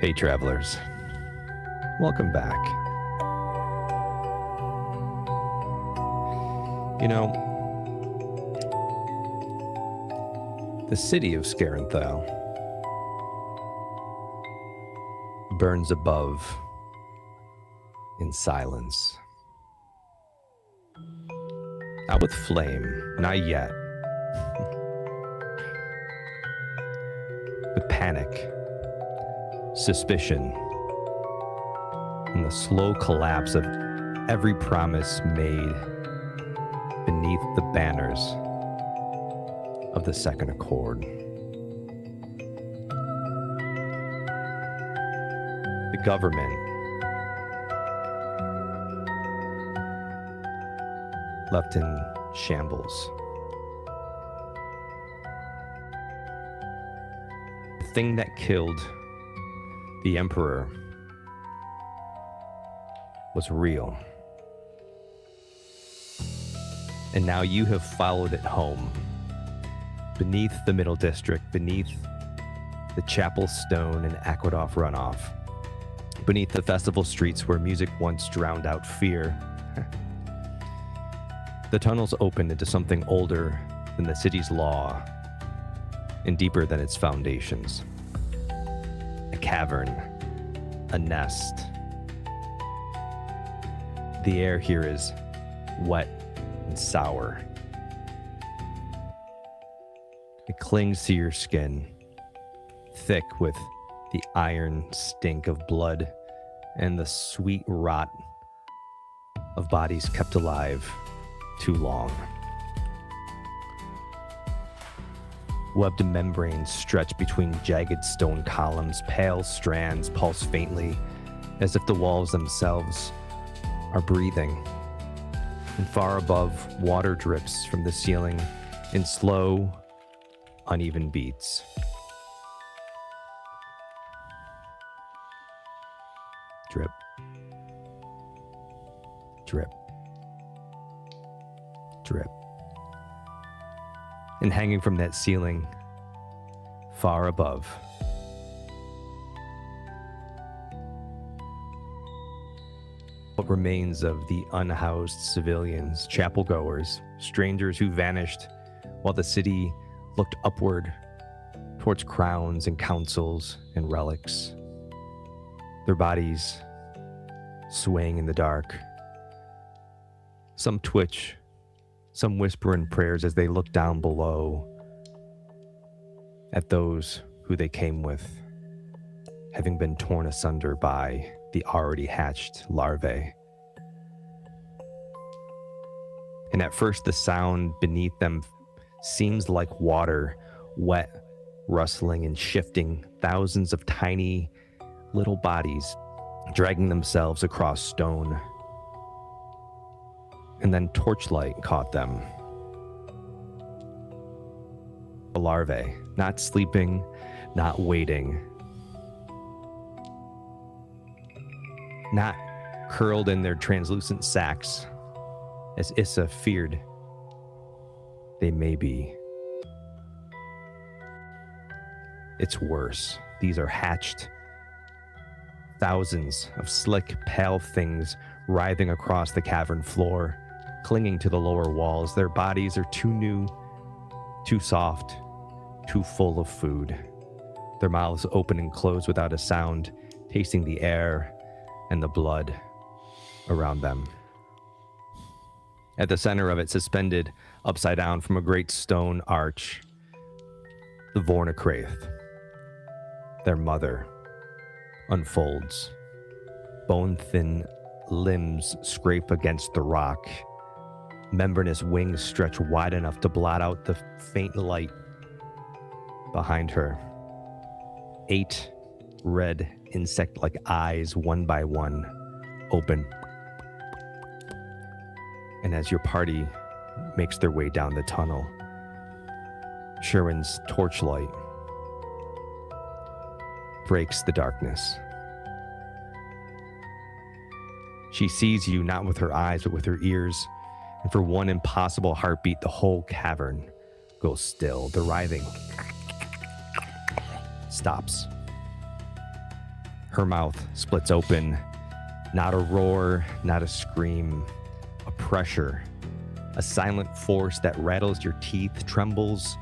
Hey travelers, welcome back. You know, the city of Skarenthail burns above in silence. Not with flame, not yet. With panic, suspicion, and the slow collapse of every promise made beneath the banners of the Second Accord. The government left in shambles. The thing that killed the Emperor was real. And now you have followed it home, beneath the Middle District, beneath the Chapel Stone and Aqueduct runoff, beneath the festival streets where music once drowned out fear. The tunnels opened into something older than the city's law and deeper than its foundations. A cavern, a nest. The air here is wet and sour. It clings to your skin, thick with the iron stink of blood and the sweet rot of bodies kept alive too long. Webbed membranes stretch between jagged stone columns, pale strands pulse faintly, as if the walls themselves are breathing. And far above, water drips from the ceiling in slow, uneven beats. Drip. Drip. Drip. And hanging from that ceiling, far above, what remains of the unhoused civilians, chapel goers, strangers who vanished while the city looked upward towards crowns and councils and relics. Their bodies swaying in the dark. Some twitch, some whisper in prayers as they look down below at those who they came with, having been torn asunder by the already hatched larvae. And at first the sound beneath them seems like water, wet, rustling and shifting, thousands of tiny little bodies dragging themselves across stone. And then torchlight caught them. The larvae, not sleeping, not waiting, not curled in their translucent sacks, as Issa feared they may be. It's worse. These are hatched. Thousands of slick, pale things writhing across the cavern floor, clinging to the lower walls. Their bodies are too new, too soft, too full of food. Their mouths open and close without a sound, tasting the air and the blood around them. At the center of it, suspended upside down from a great stone arch, the Vornakraith, their mother, unfolds. Bone-thin limbs scrape against the rock. Membranous wings stretch wide enough to blot out the faint light behind her. 8 red insect-like eyes, one by one, open. And as your party makes their way down the tunnel, Shuren's torchlight breaks the darkness. She sees you not with her eyes, but with her ears. And for one impossible heartbeat, the whole cavern goes still. The writhing stops. Her mouth splits open. Not a roar, not a scream, a pressure, a silent force that rattles your teeth, trembles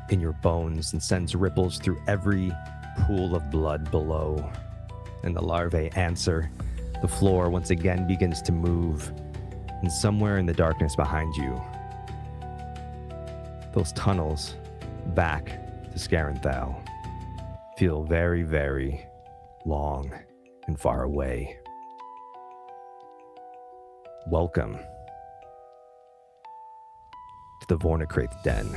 in your bones, and sends ripples through every pool of blood below. And the larvae answer. The floor once again begins to move, and somewhere in the darkness behind you, those tunnels back to Skarenthail feel very, very long and far away. Welcome to the Vornakraith Den,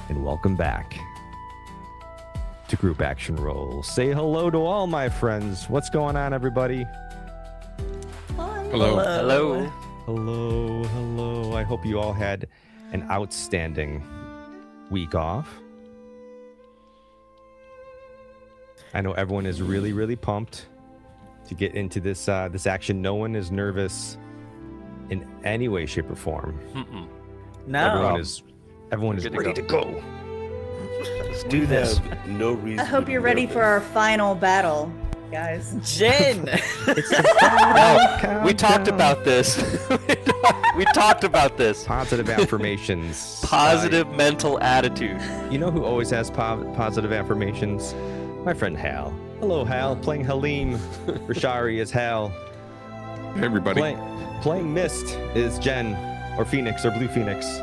and welcome back to Group Action Roll. Say hello to all my friends. What's going on, everybody? Hello. Hello. Hello, hello. I hope you all had an outstanding week off. I know everyone is really, really pumped to get into this this action. No one is nervous in any way, shape, or form. No. Everyone is ready to go. Let's do this. No reason. I hope you're ready for our final battle, guys. Jen! It's the final No, we talked countdown. about this. We talked about this. Positive affirmations. Positive mental attitude. You know who always has positive affirmations? My friend Hal. Hello, Hal. Playing Halim. Rashari is Hal. Hey, everybody. Playing Mist is Jen, or Phoenix, or Blue Phoenix.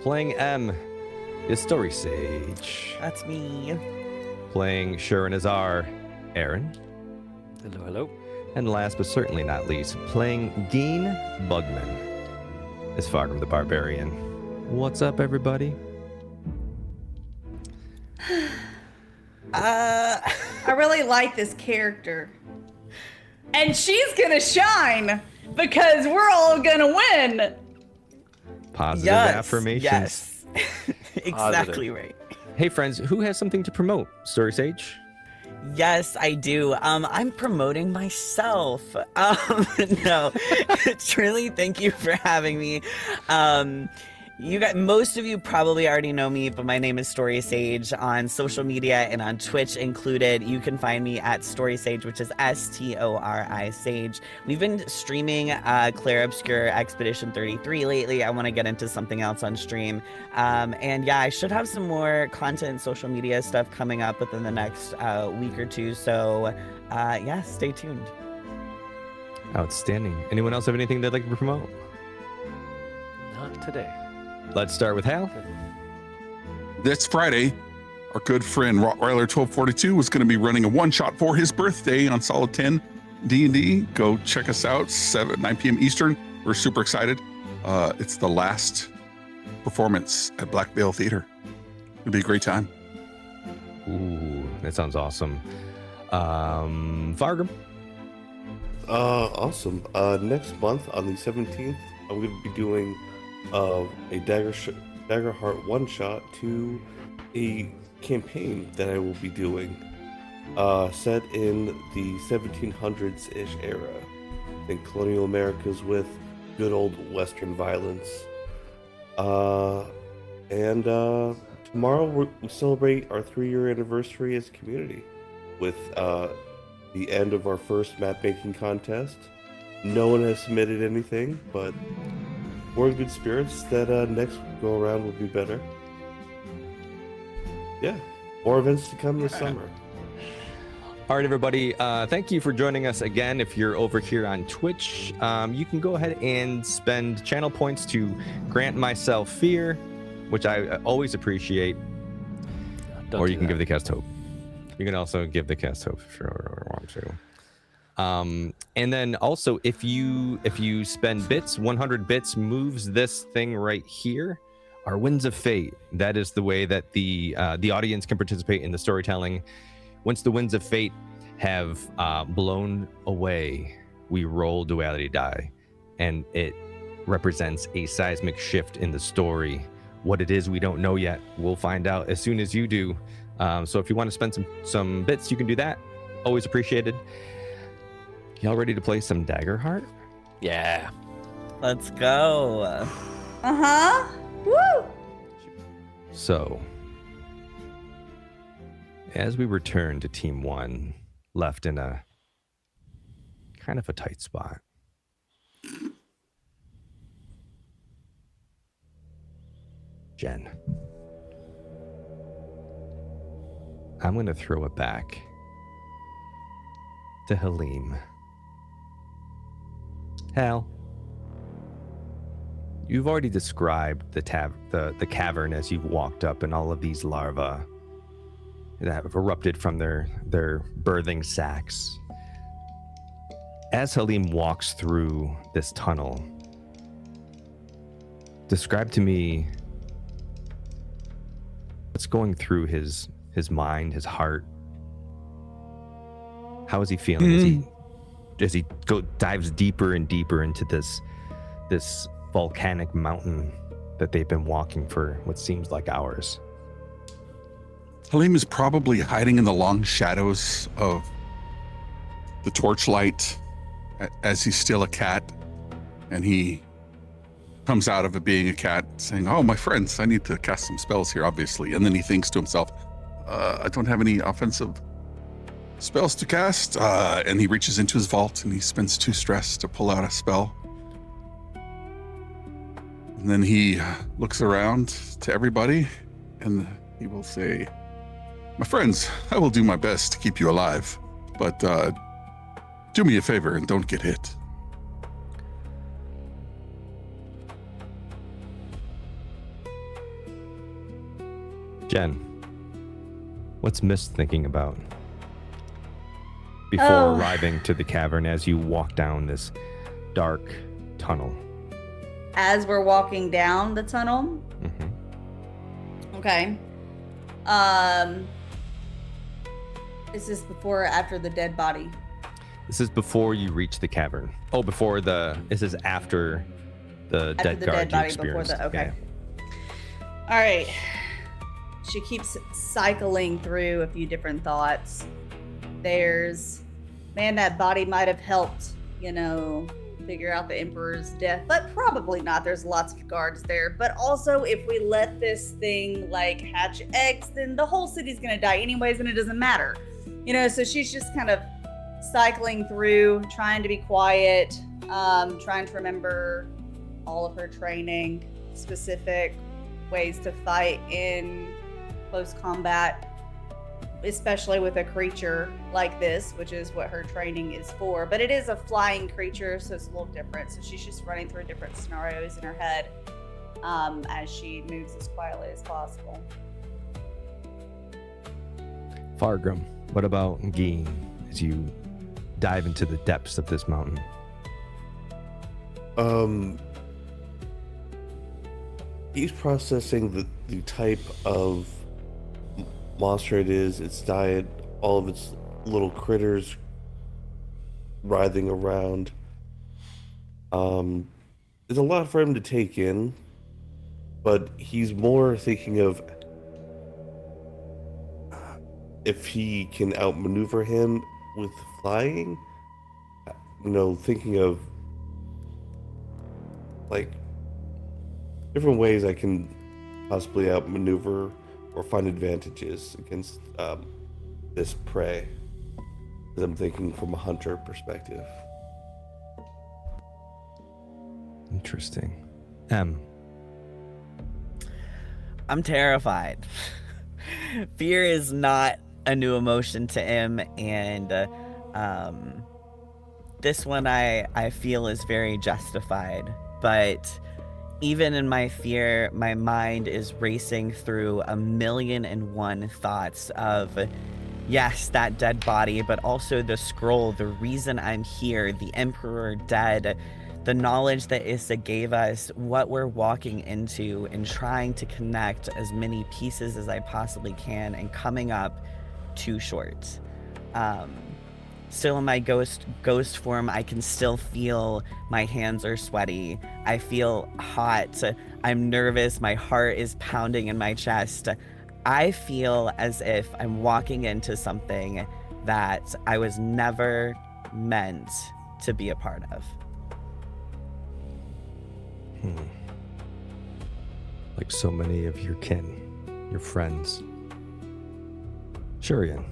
Playing M is Story Sage. That's me. Playing Sharon Azar, Aaron. Hello, hello. And last but certainly not least, playing Geen Bugman is Fargrim the Barbarian. What's up, everybody? I really like this character. And she's gonna shine because we're all gonna win. Positive affirmations. Yes. Exactly right. Hey, friends, who has something to promote? Story Sage? Yes, I do. I'm promoting myself. No, truly, thank you for having me. Most of you probably already know me, but my name is Story Sage on social media and on Twitch included. You can find me at Story Sage, which is STORI Sage. We've been streaming Claire Obscure Expedition 33 lately. I want to get into something else on stream. And yeah, I should have some more content and social media stuff coming up within the next week or two. So yeah, stay tuned. Outstanding. Anyone else have anything they'd like to promote? Not today. Let's start with Hal. This Friday, our good friend Rottweiler 1242 is going to be running a one-shot for his birthday on Solid 10 D&D. Go check us out, 9 p.m. Eastern. We're super excited. It's the last performance at Black Veil Theater. It'll be a great time. Ooh, that sounds awesome. Fargrim. Awesome. Next month on the 17th, I'm going to be doing a Daggerheart one-shot to a campaign that I will be doing set in the 1700s-ish era in colonial Americas with good old Western violence. And tomorrow we celebrate our 3-year anniversary as a community with the end of our first map-making contest. No one has submitted anything, but we're in good spirits that next go around will be better. Yeah, more events to come this summer. All right, everybody. Thank you for joining us again. If you're over here on Twitch, you can go ahead and spend channel points to grant myself fear, which I always appreciate. Don't Or do you can that. give the cast hope. You can also give the cast hope if you want to. And then also, if you spend bits, 100 bits moves this thing right here. Our Winds of Fate. That is the way that the audience can participate in the storytelling. Once the Winds of Fate have blown away, we roll duality die, and it represents a seismic shift in the story. What it is, we don't know yet. We'll find out as soon as you do. So if you want to spend some bits, you can do that. Always appreciated. Y'all ready to play some Daggerheart? Yeah. Let's go. Uh-huh. Woo! So, As we return to Team 1, left in a kind of a tight spot. Jen. I'm going to throw it back to Halim. Hal, you've already described the cavern as you've walked up, and all of these larvae that have erupted from their birthing sacs. As Halim walks through this tunnel, describe to me what's going through his mind, his heart. How is he feeling as he dives deeper and deeper into this volcanic mountain that they've been walking for what seems like hours? Halim is probably hiding in the long shadows of the torchlight as he's still a cat, and he comes out of it being a cat saying, "Oh, my friends, I need to cast some spells here, obviously." And then he thinks to himself, I don't have any offensive spells to cast. And he reaches into his vault and he spends 2 stress to pull out a spell. And then he looks around to everybody and he will say, "My friends, I will do my best to keep you alive, but do me a favor and don't get hit." Jen, what's Mist thinking about before arriving to the cavern as you walk down this dark tunnel? As we're walking down the tunnel? Mm-hmm. Okay. Is this before or after the dead body? This is before you reach the cavern. Oh, this is after the dead guard you experienced. Okay. All right. She keeps cycling through a few different thoughts. There's, man, that body might have helped, figure out the Emperor's death, but probably not. There's lots of guards there. But also, if we let this thing hatch eggs, then the whole city's gonna die anyways, and it doesn't matter. So she's just kind of cycling through, trying to be quiet, trying to remember all of her training, specific ways to fight in close combat, especially with a creature like this, which is what her training is for. But it is a flying creature, so it's a little different. So she's just running through different scenarios in her head as she moves as quietly as possible. Fargrim, what about Geen as you dive into the depths of this mountain? He's processing the type of monster it is, its diet, all of its little critters writhing around. There's a lot for him to take in, but he's more thinking of if he can outmaneuver him with flying, thinking of different ways I can possibly outmaneuver or find advantages against this prey, as I'm thinking from a hunter perspective. Interesting. I'm terrified. Fear is not a new emotion to him, and this one I feel is very justified. But even in my fear, my mind is racing through 1,000,001 thoughts of, yes, that dead body, but also the scroll, the reason I'm here, the Emperor dead, the knowledge that Issa gave us, what we're walking into, and trying to connect as many pieces as I possibly can, and coming up too short. Still in my ghost form, I can still feel my hands are sweaty. I feel hot. I'm nervous. My heart is pounding in my chest. I feel as if I'm walking into something that I was never meant to be a part of. Like so many of your kin, your friends. Shurian.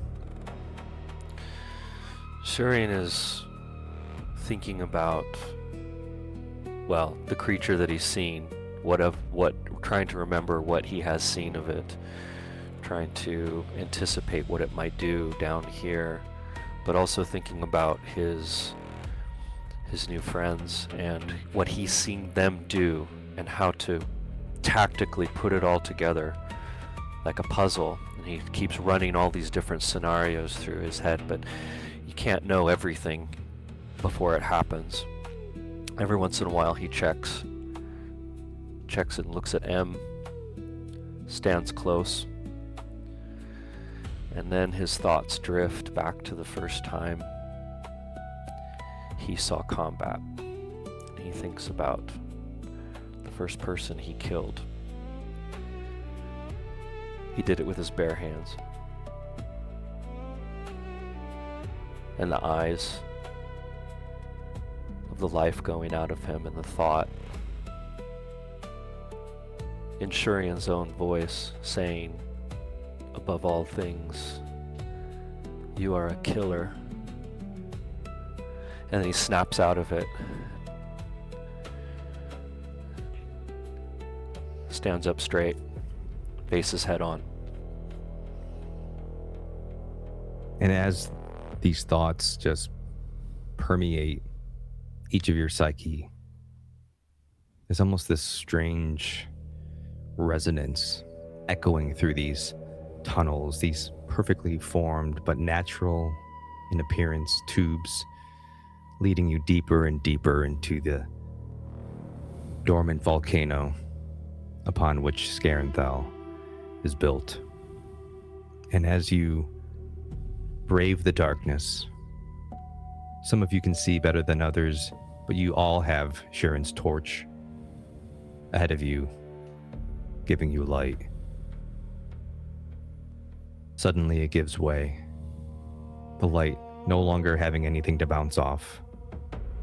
Shurian is thinking about, well, the creature that he's seen, trying to remember what he has seen of it, trying to anticipate what it might do down here, but also thinking about his new friends and what he's seen them do and how to tactically put it all together like a puzzle. And he keeps running all these different scenarios through his head, but you can't know everything before it happens. Every once in a while he checks and looks at M, stands close, and then his thoughts drift back to the first time he saw combat. He thinks about the first person he killed. He did it with his bare hands. And the eyes of the life going out of him, and the thought in Shurian's own voice saying, above all things, you are a killer. And then he snaps out of it, stands up straight, faces head on. And as these thoughts just permeate each of your psyche, there's almost this strange resonance echoing through these tunnels, these perfectly formed but natural in appearance tubes leading you deeper and deeper into the dormant volcano upon which Skarenthail is built. And as you brave the darkness, some of you can see better than others, but you all have Shurian's torch ahead of you, giving you light. Suddenly it gives way. The light, no longer having anything to bounce off,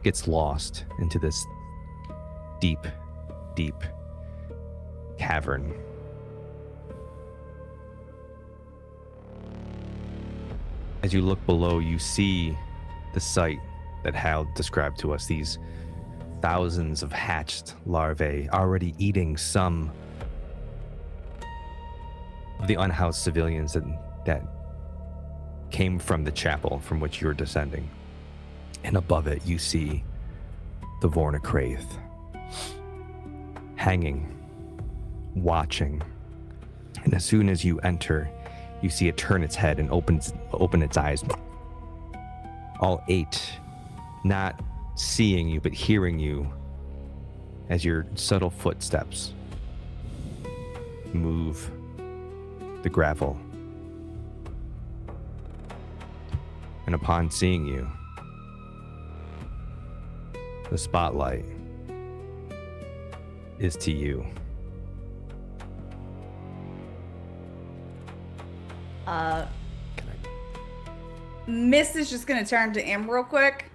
gets lost into this deep, deep cavern. As you look below, you see the sight that Hal described to us, these thousands of hatched larvae already eating some of the unhoused civilians that came from the chapel from which you're descending. And above it, you see the Vornakraith hanging, watching. And as soon as you enter, you see it turn its head and open its eyes. All 8, not seeing you, but hearing you as your subtle footsteps move the gravel. And upon seeing you, the spotlight is to you. Miss is just gonna turn to M real quick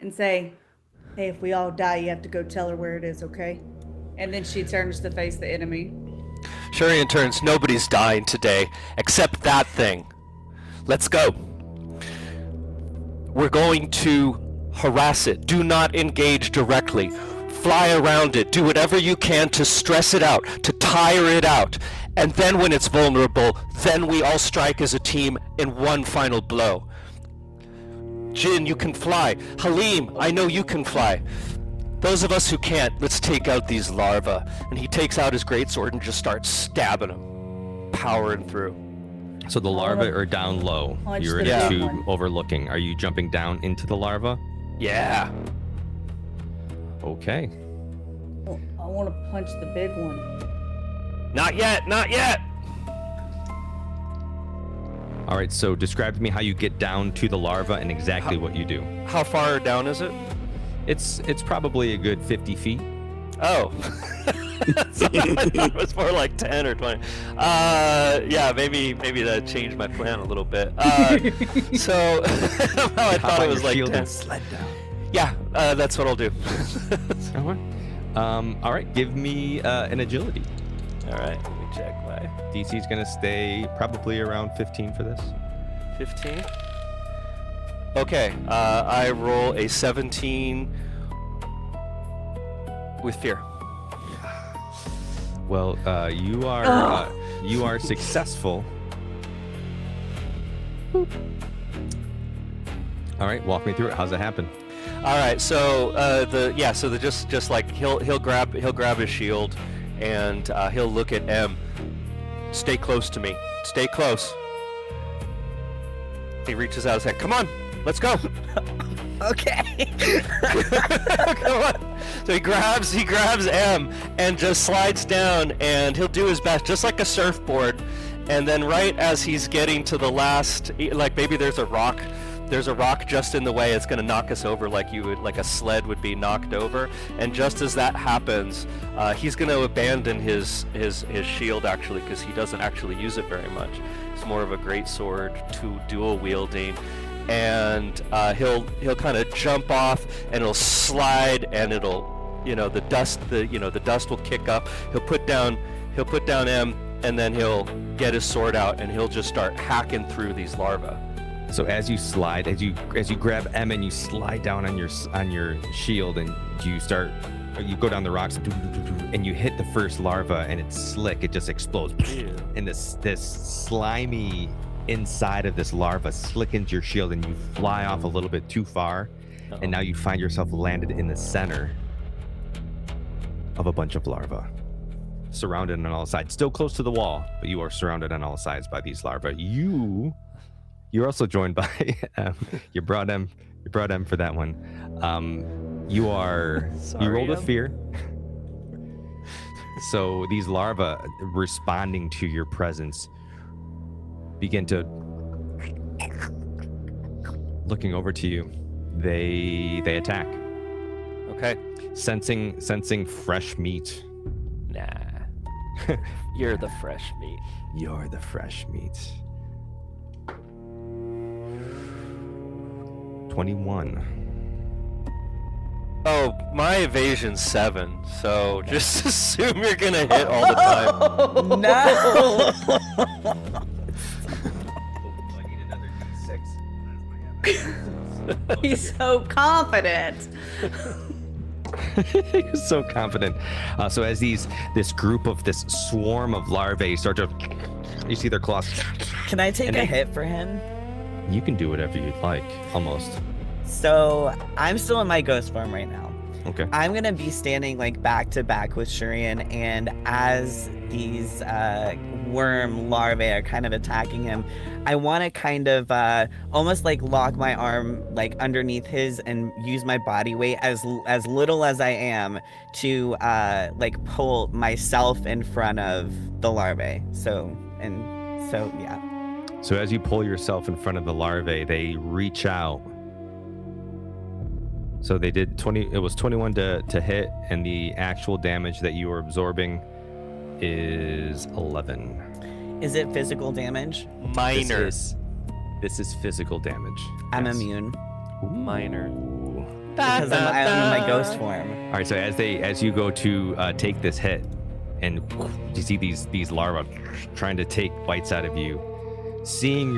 and say, hey, if we all die, you have to go tell her where it is, okay? And then she turns to face the enemy. Shurian turns, nobody's dying today, except that thing. Let's go. We're going to harass it. Do not engage directly. Fly around it. Do whatever you can to stress it out, to tire it out. And then when it's vulnerable, then we all strike as a team in one final blow. Jin, you can fly. Halim, I know you can fly. Those of us who can't, let's take out these larvae. And he takes out his greatsword and just starts stabbing them, powering through. So the larvae are down low. You're in a tube overlooking. Are you jumping down into the larva? Yeah. Okay. Oh, I want to punch the big one. Not yet, not yet. All right, so describe to me how you get down to the larva and exactly what you do. How far down is it? It's probably a good 50 feet. Oh. So I thought it was more like 10 or 20. Yeah, maybe that changed my plan a little bit. So how I thought it was like 10. And sled down. Yeah, that's what I'll do. All right, give me an agility. All right, let me check my DC's gonna stay probably around 15 for this. 15. Okay, I roll a 17 with fear. Well, you are successful. Boop. All right, walk me through it. How's it happen? All right, so just like he'll grab his shield, and he'll look at M. Stay close to me. Stay close. He reaches out his hand. Come on, let's go. Okay. Come on. So he grabs M and just slides down, and he'll do his best, just like a surfboard. And then right as he's getting to the last, like maybe there's a rock just in the way, it's going to knock us over like a sled would be knocked over. And just as that happens, he's going to abandon his shield, actually, because he doesn't actually use it very much. It's more of a great sword, dual wielding. And he'll kind of jump off, and it'll slide, and it'll, the dust will kick up. He'll put down M, and then he'll get his sword out, and he'll just start hacking through these larvae. So as you slide, as you grab M and you slide down on your shield, and you go down the rocks and you hit the first larva, and it's slick. It just explodes, and this slimy inside of this larva slickens your shield, and you fly off a little bit too far. Uh-oh. And now you find yourself landed in the center of a bunch of larvae, surrounded on all sides, still close to the wall, but you are surrounded on all sides by these larvae. You're also joined by you brought M for that one. You rolled with fear. So these larvae, responding to your presence, begin to looking over to you. They attack. Okay. Sensing fresh meat. Nah. You're the fresh meat. You're the fresh meat. 21. Oh, my evasion's 7, so just assume you're gonna hit all the time. No. I need another D6. He's so confident. He's so confident. So as this swarm of larvae start to, you see their claws. Can I take a hit for him? You can do whatever you'd like, almost. So I'm still in my ghost form right now. Okay. I'm gonna be standing like back to back with Shurian, and as these worm larvae are kind of attacking him, I want to kind of almost like lock my arm like underneath his and use my body weight as little as I am to like pull myself in front of the larvae. So yeah. So as you pull yourself in front of the larvae, they reach out. So they did 20. It was 21 to hit, and the actual damage that you are absorbing is 11. Is it physical damage? Minor. This is physical damage. I'm Yes. immune Minor. because I'm in my ghost form. All right. So as you go to take this hit, and you see these larvae trying to take bites out of you, seeing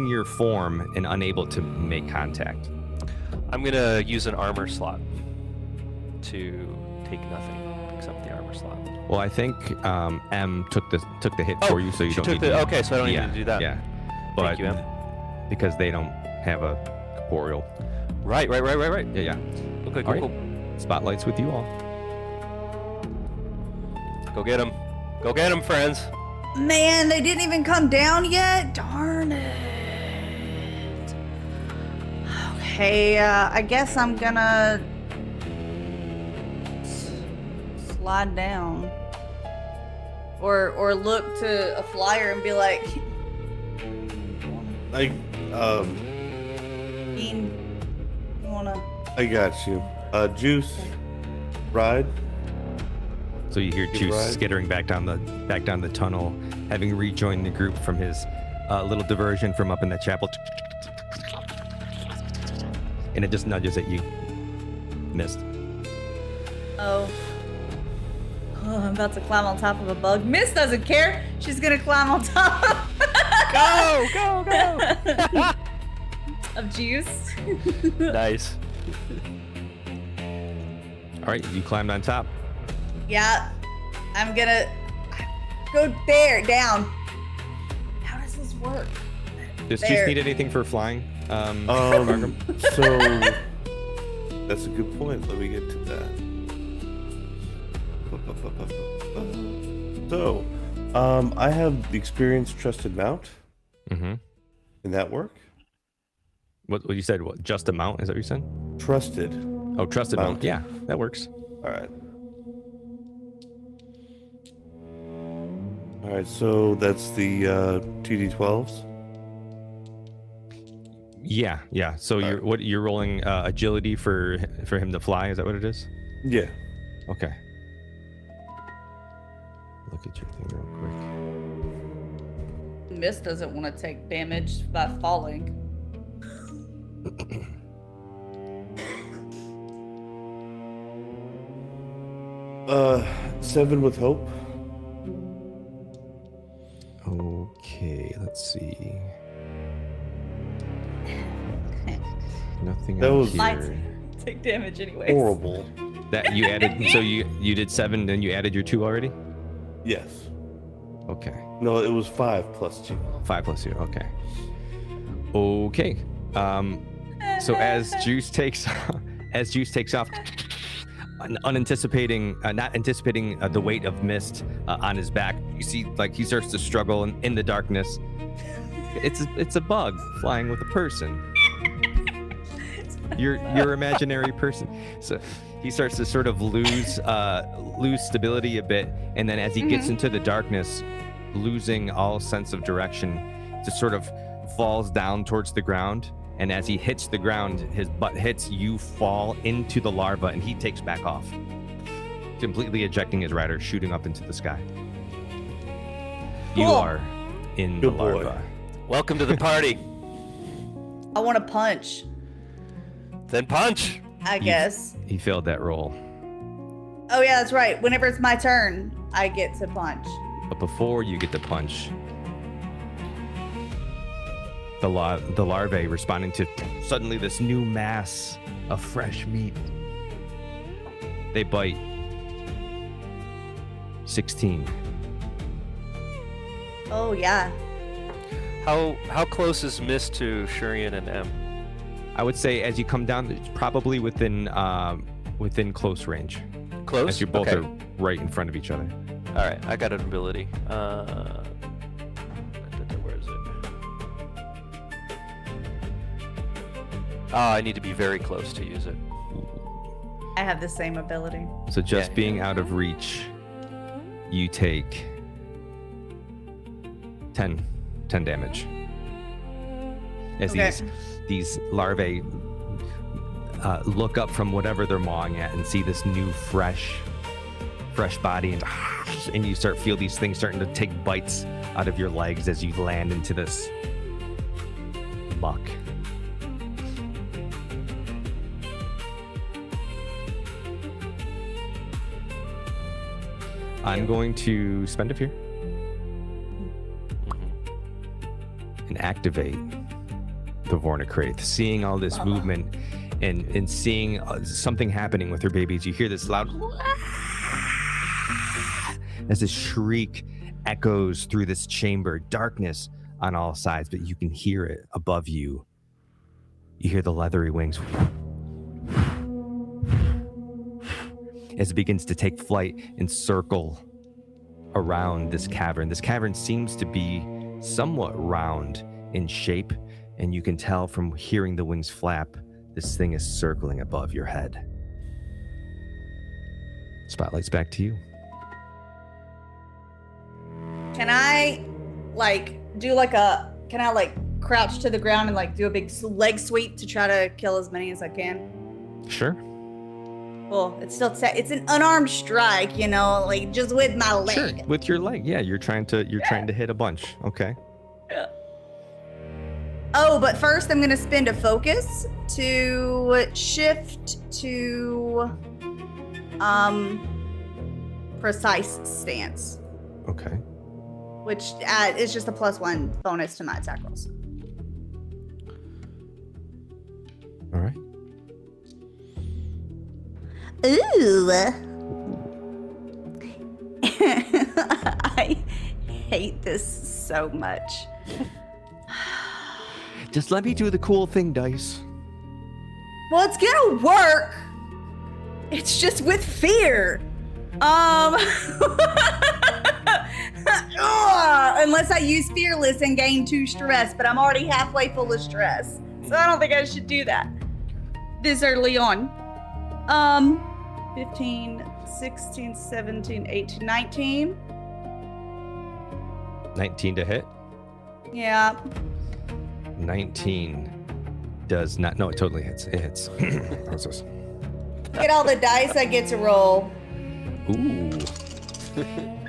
your form and unable to make contact. I'm gonna use an armor slot to take nothing except the armor slot. Well, I think M took the hit for you, so you she don't took need to. okay, so I don't need to do that. Yeah, but Thank you, M. because they don't have a corporeal. Right. Yeah. Okay, All right. cool. Spotlight's with you all. Go get him, friends. Man, they didn't even come down yet? Darn it. Okay, I guess I'm gonna slide down. Or look to a flyer and be like, Dean, you wanna... I got you. Juice, ride. So you hear Juice ride. skittering back down the tunnel, having rejoined the group from his little diversion from up in the chapel. And it just nudges at you. Missed. Oh. Oh, I'm about to climb on top of a bug. Miss doesn't care. She's gonna climb on top Go! of Juice. Nice. All right, you climbed on top. Yeah, I'm gonna go there, down. How does this work? Does There. Juice need anything for flying? Markham? So that's a good point. Let me get to that. So, I have the experience trusted mount. Mm-hmm. Can that work? What you said? What? Just a mount? Is that what you said? Trusted. Oh, trusted mount. Mount. Yeah, that works. All right. All right. So that's the 2d12s. Yeah, yeah. So you're rolling agility for him to fly? Is that what it is? Yeah. Okay. Look at your thing real quick. Miss doesn't want to take damage by falling. 7 with hope. Okay, let's see. Nothing That out was- here. Take damage anyways. Horrible. That you added. So you did 7, then you added your 2 already. Yes. Okay. No, it was 5 plus 2. 5 plus 2. Okay. Okay. So as Juice takes off, not anticipating the weight of mist on his back, you see like he starts to struggle in the darkness. It's a bug flying with a person. Your imaginary person. So he starts to sort of lose stability a bit, and then as he gets into the darkness, losing all sense of direction, just sort of falls down towards the ground. And as he hits the ground, his butt hits, you fall into the larva, and he takes back off, completely ejecting his rider, shooting up into the sky. You Cool. are in Good the boy. larva. Welcome to the party. I want to punch, Then punch. I guess. He failed that roll. Oh yeah, that's right. Whenever it's my turn, I get to punch. But before you get to punch, the larvae responding to suddenly this new mass of fresh meat. They bite. 16. Oh yeah. How close is Miss to Shurian and M? I would say as you come down, it's probably within close range. Close? As you both Okay. are right in front of each other. All right, I got an ability. Where is it? I need to be very close to use it. I have the same ability. So just Yeah. being out of reach, you take 10 damage. As Okay. these larvae look up from whatever they're mawing at and see this new fresh body, and you feel these things starting to take bites out of your legs as you land into this muck. I'm going to spend a fear and activate the Vornakraith. Seeing all this movement and seeing something happening with her babies, you hear this loud as this shriek echoes through this chamber. Darkness on all sides, but you can hear it above you. You hear the leathery wings as it begins to take flight and circle around this cavern. This cavern seems to be somewhat round in shape, and you can tell from hearing the wings flap, this thing is circling above your head. Spotlight's back to you. Can I crouch to the ground and do a big leg sweep to try to kill as many as I can? Sure. Well, it's still it's an unarmed strike, just with my leg. Sure. With your leg. Yeah, you're trying to hit a bunch. Okay. Oh, but first I'm gonna spend a focus to shift to precise stance, Okay. which is just a +1 bonus to my attack rolls. All right. Ooh. I hate this so much. Just let me do the cool thing, Dice. Well, it's gonna work. It's just with fear. Unless I use fearless and gain 2 stress, but I'm already halfway full of stress. So I don't think I should do that this early on. 15, 16, 17, 18, 19. 19 to hit. Yeah. 19 does not. No, it totally hits. It hits. What's this? Get all the dice I get to roll. Ooh.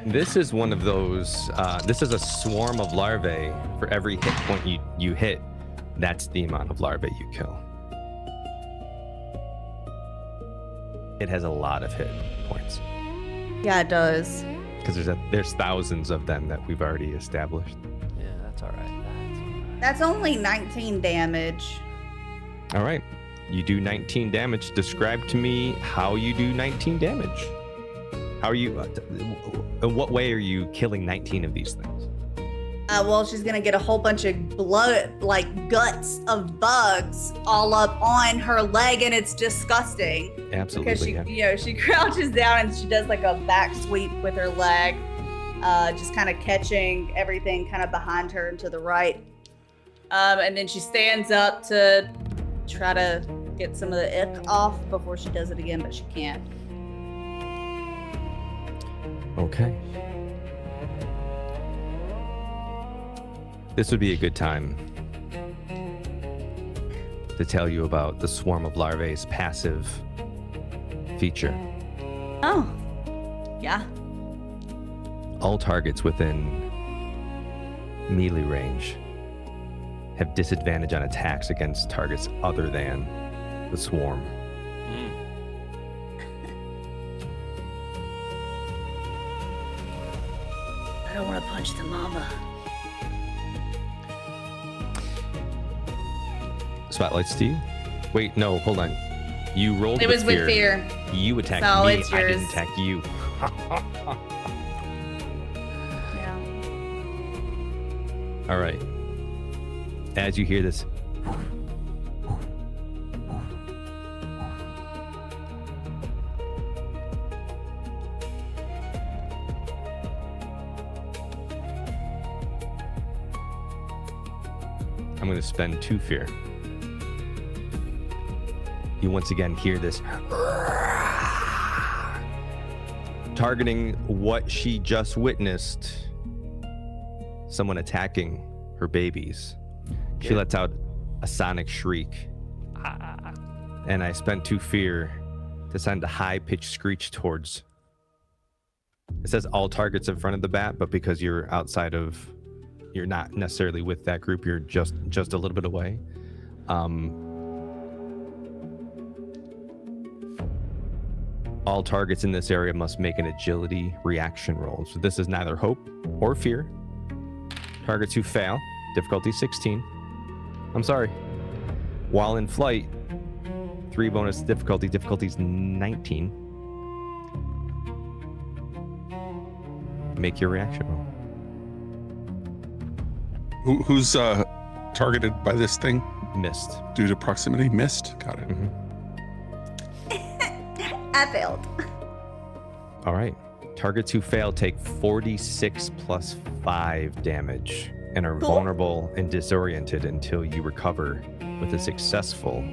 This is one of those. This is a swarm of larvae. For every hit point you hit, that's the amount of larvae you kill. It has a lot of hit points Yeah, it does. because there's thousands of them that we've already established. Yeah, that's all right. That's all right. That's only 19 damage. All right, you do 19 damage. Describe to me how you do 19 damage. How are you? In what way are you killing 19 of these things? Well, she's gonna get a whole bunch of blood, like guts of bugs, all up on her leg, and it's disgusting. Absolutely. Because she, Yeah. she crouches down and she does like a back sweep with her leg, just kind of catching everything kind of behind her and to the right. And then she stands up to try to get some of the ick off before she does it again, but she can't. Okay. This would be a good time to tell you about the swarm of larvae's passive feature. Oh, yeah. All targets within melee range have disadvantage on attacks against targets other than the swarm. I don't want to punch the mama. Spotlights to you. Wait, no, hold on. You rolled It was with fear. You attacked So me. it's I didn't yours. attack you. Yeah. All right. As you hear this, I'm going to spend 2 fear. You once again hear this targeting what she just witnessed. Someone attacking her babies. She Yeah. lets out a sonic shriek. And I spent 2 fear to send a high-pitched screech towards. It says all targets in front of the bat, but because you're not necessarily with that group, you're just a little bit away. All targets in this area must make an agility reaction roll. So this is neither hope or fear. Targets who fail, difficulty 16. I'm sorry. While in flight, 3 bonus difficulty's 19. Make your reaction roll. Who's targeted by this thing Missed. due to proximity? Missed. Got it. Mhm. I failed. All right. Targets who fail take 46 plus 5 damage and are Cool. vulnerable and disoriented until you recover with a successful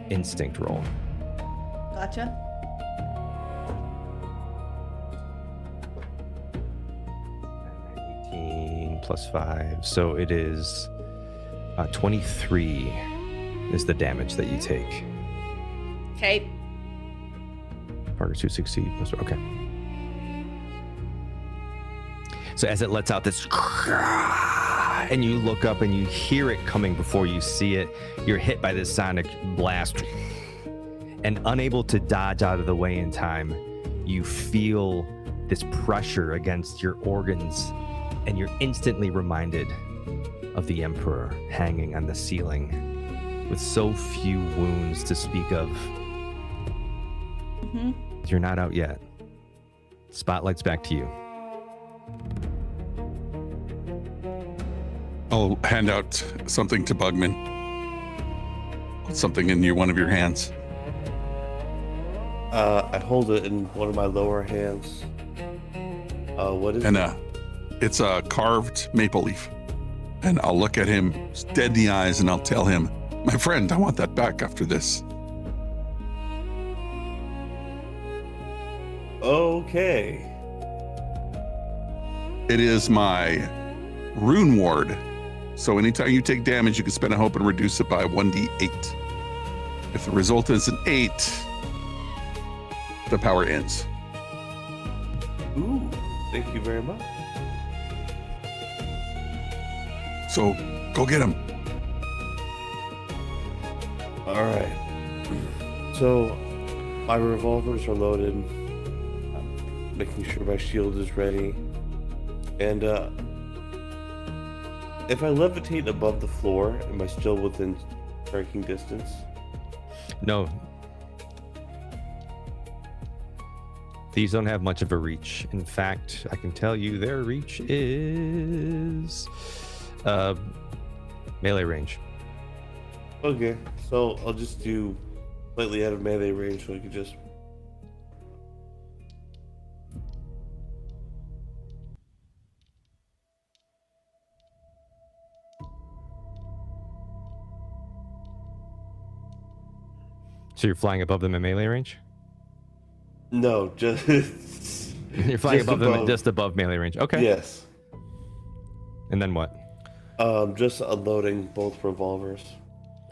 instinct roll. Gotcha. Plus 5. So it is 23 is the damage that you take. Okay. Targets who succeed. Okay. So as it lets out this, and you look up and you hear it coming before you see it, you're hit by this sonic blast, and unable to dodge out of the way in time, you feel this pressure against your organs, and you're instantly reminded of the Emperor hanging on the ceiling with so few wounds to speak of. You're not out yet. Spotlight's back to you. I'll hand out something to Bugman. Put something in one of your hands. I hold it in one of my lower hands. What is And it? it's a carved maple leaf. And I'll look at him dead in the eyes and I'll tell him, my friend, I want that back after this. Okay. It is my rune ward. So anytime you take damage, you can spend a hope and reduce it by 1d8. If the result is an 8, the power ends. Ooh, thank you very much. So go get him. All right. So my revolvers are loaded. I'm making sure my shield is ready. And if I levitate above the floor, am I still within striking distance? No. These don't have much of a reach. In fact, I can tell you their reach is melee range. Okay, so I'll just do slightly out of melee range so I can just... So you're flying above them in melee range? No, just... You're flying Just above them above. just above melee range. Okay. Yes. And then what? Just unloading both revolvers.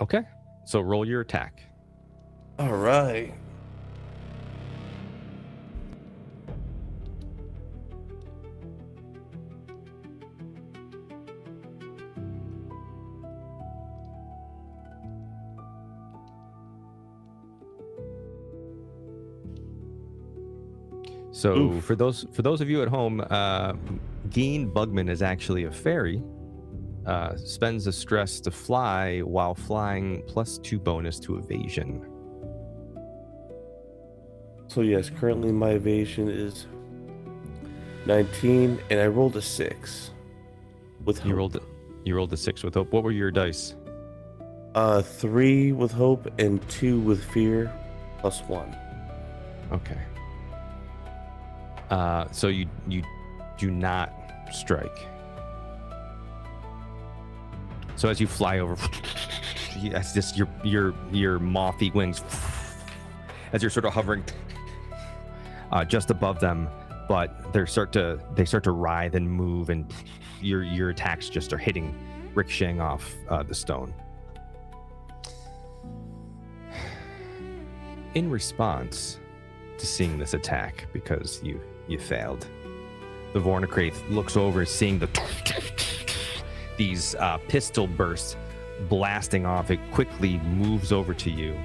Okay. So roll your attack. All right. So Oof. for those of you at home, Geen Bugman is actually a fairy. Spends a stress to fly while flying +2 bonus to evasion. So yes, currently my evasion is 19, and I rolled a 6. With You hope. rolled a 6 with hope. What were your dice? 3 with hope and 2 with fear, +1. Okay. So you do not strike. So as you fly over, that's just your mothy wings as you're sort of hovering just above them, but they start to writhe and move, and your attacks just are hitting, ricocheting off the stone. In response to seeing this attack, because you failed, the Vornakraith looks over, seeing these pistol bursts blasting off. It quickly moves over to you,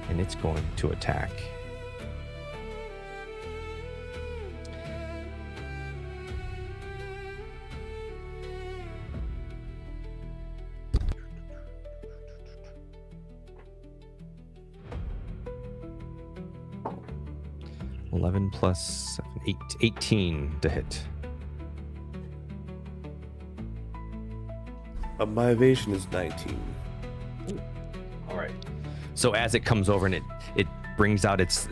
and it's going to attack. (11 plus 7, 18 to hit. My evasion is 19. All right. So as it comes over and it brings out its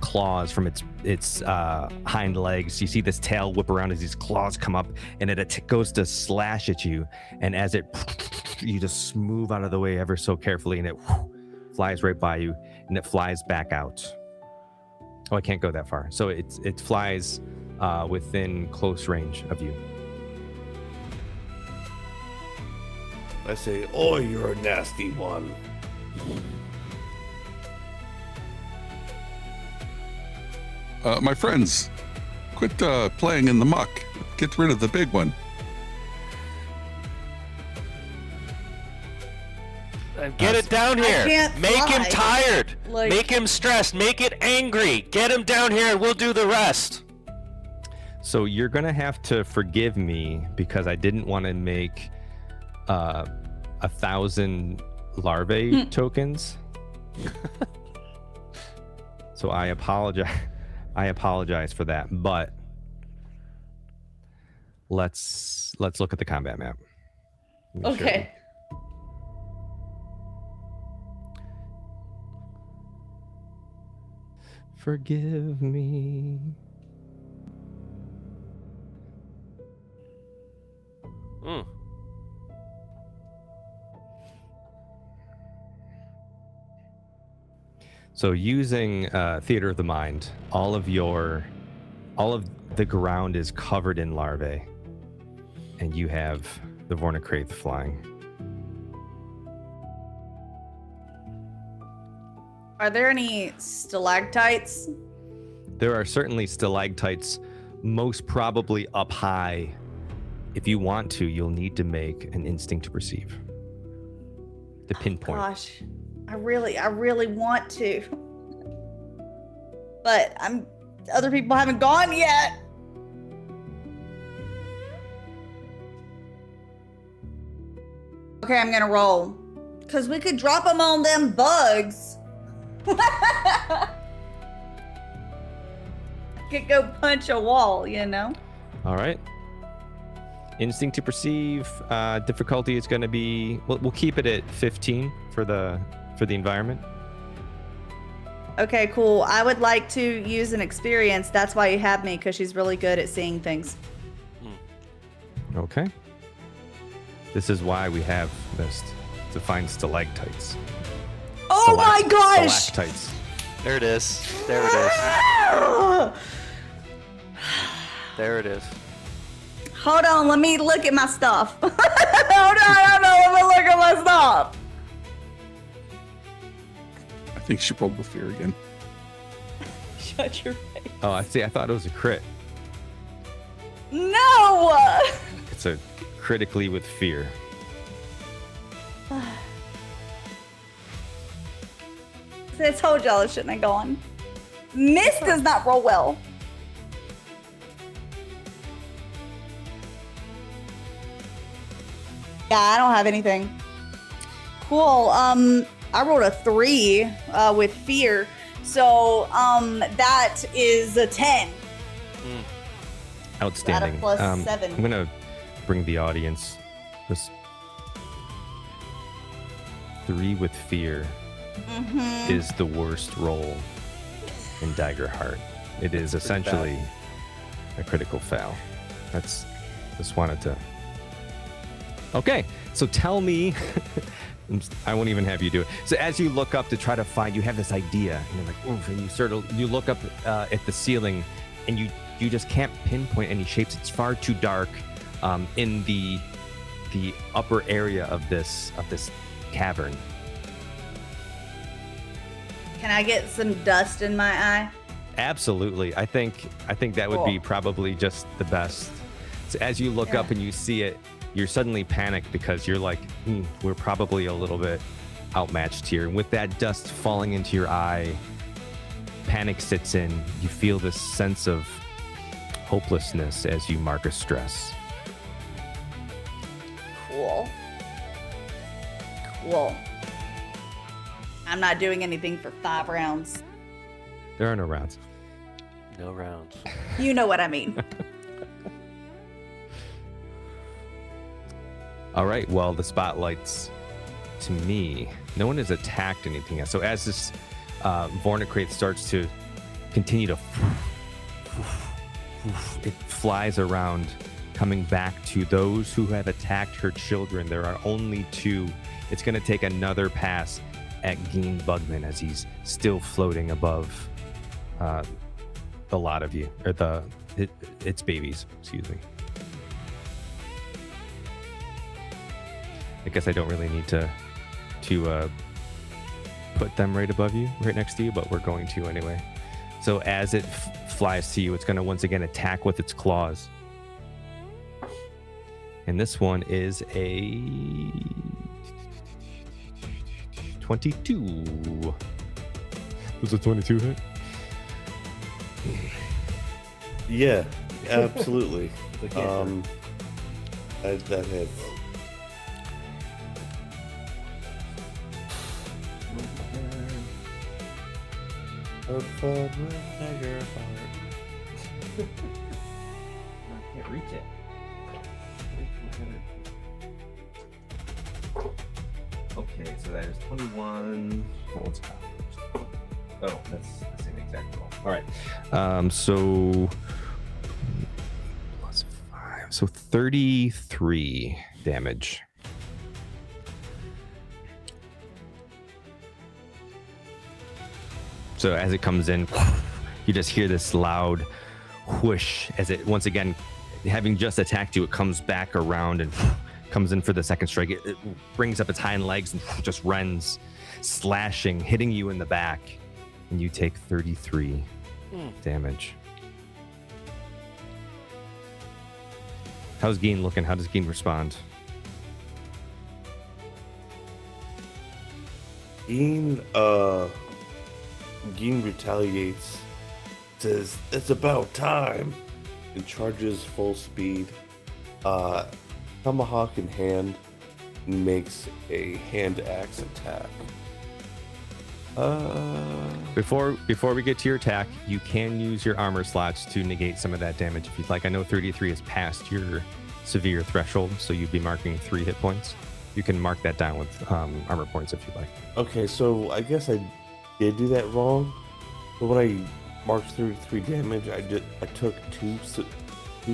claws from its hind legs, you see this tail whip around as these claws come up, and it goes to slash at you. And as you just move out of the way ever so carefully, and it flies right by you, and it flies back out. Oh, I can't go that far. So it flies within close range of you. I say, oh, you're a nasty one. My friends, quit playing in the muck. Get rid of the big one. Get it down I here. can't Make him fly. tired. Like- Make him stressed. Make it angry. Get him down here and we'll do the rest. So you're gonna have to forgive me because I didn't want to make 1,000 larvae tokens. So I apologize. I apologize for that. But let's look at the combat map. Let me show you. Okay. Forgive me. Mm. So using Theater of the Mind, all of the ground is covered in larvae, and you have the Vornakraith flying. Are there any stalactites? There are certainly stalactites, most probably up high. If you want to, you'll need to make an instinct to perceive. To pinpoint. Gosh, I really want to. But other people haven't gone yet. Okay, I'm gonna roll. Cause we could drop them on them bugs. Could go punch a wall, you know? All right. Instinct to perceive. Difficulty is going to be. We'll keep it at 15 for the environment. Okay, cool. I would like to use an experience. That's why you have me, because she's really good at seeing things. Okay. This is why we have this, to find stalactites. Oh my gosh! Stalactites. There it is. There it is. There it is. Hold on, let me look at my stuff. Hold on, let me look at my stuff. I think she rolled with fear again. Shut your face. Oh, I see. I thought it was a crit. No! It's a critically with fear. I told y'all it shouldn't have gone. Miss does not roll well. Yeah, I don't have anything. Cool. I rolled a 3 with fear. So that is a 10. Outstanding. At a plus 7. I'm gonna bring the audience. This 3 with fear is the worst roll in Daggerheart. It is essentially a critical fail. Just wanted to. Okay, so tell me. I won't even have you do it. So as you look up to try to find, you have this idea, and you're like, oof, and you look up at the ceiling, and you just can't pinpoint any shapes. It's far too dark in the upper area of this cavern. Can I get some dust in my eye? Absolutely. I think that would be probably just the best. So as you look up and you see it, you're suddenly panicked because you're like, we're probably a little bit outmatched here. And with that dust falling into your eye, panic sits in. You feel this sense of hopelessness as you mark a stress. Cool. I'm not doing anything for 5 rounds. There are no rounds. No rounds. You know what I mean. All right, well, the spotlight's to me. No one has attacked anything yet. So as this Vornakraith starts to continue to... It flies around, coming back to those who have attacked her children. There are only 2. It's going to take another pass at Geen Bugman as he's still floating above the lot of you, or its babies, excuse me. I guess I don't really need to put them right above you, right next to you, but we're going to anyway. So as it flies to you, it's going to once again attack with its claws. And this one is a 22. Was a 22 hit? Yeah, absolutely. That hits. Have fun with Daggerheart. I can't reach it. Okay, so that is 21. Oh, what's that? Oh, that's the same exact roll. All right. So plus 5. So 33 damage. So as it comes in, you just hear this loud whoosh as it once again, having just attacked you, it comes back around and comes in for the second strike. It brings up its hind legs and just rends, slashing, hitting you in the back. And you take 33 damage. How's Geen looking? How does Geen respond? Geen retaliates, says, "It's about time," and charges full speed. Tomahawk in hand, makes a hand axe attack. Before we get to your attack, you can use your armor slots to negate some of that damage if you'd like. I know 33 is past your severe threshold, so you'd be marking 3 hit points. You can mark that down with armor points if you'd like. Okay, so I guess I did do that wrong. But when I marked 33 damage, I took two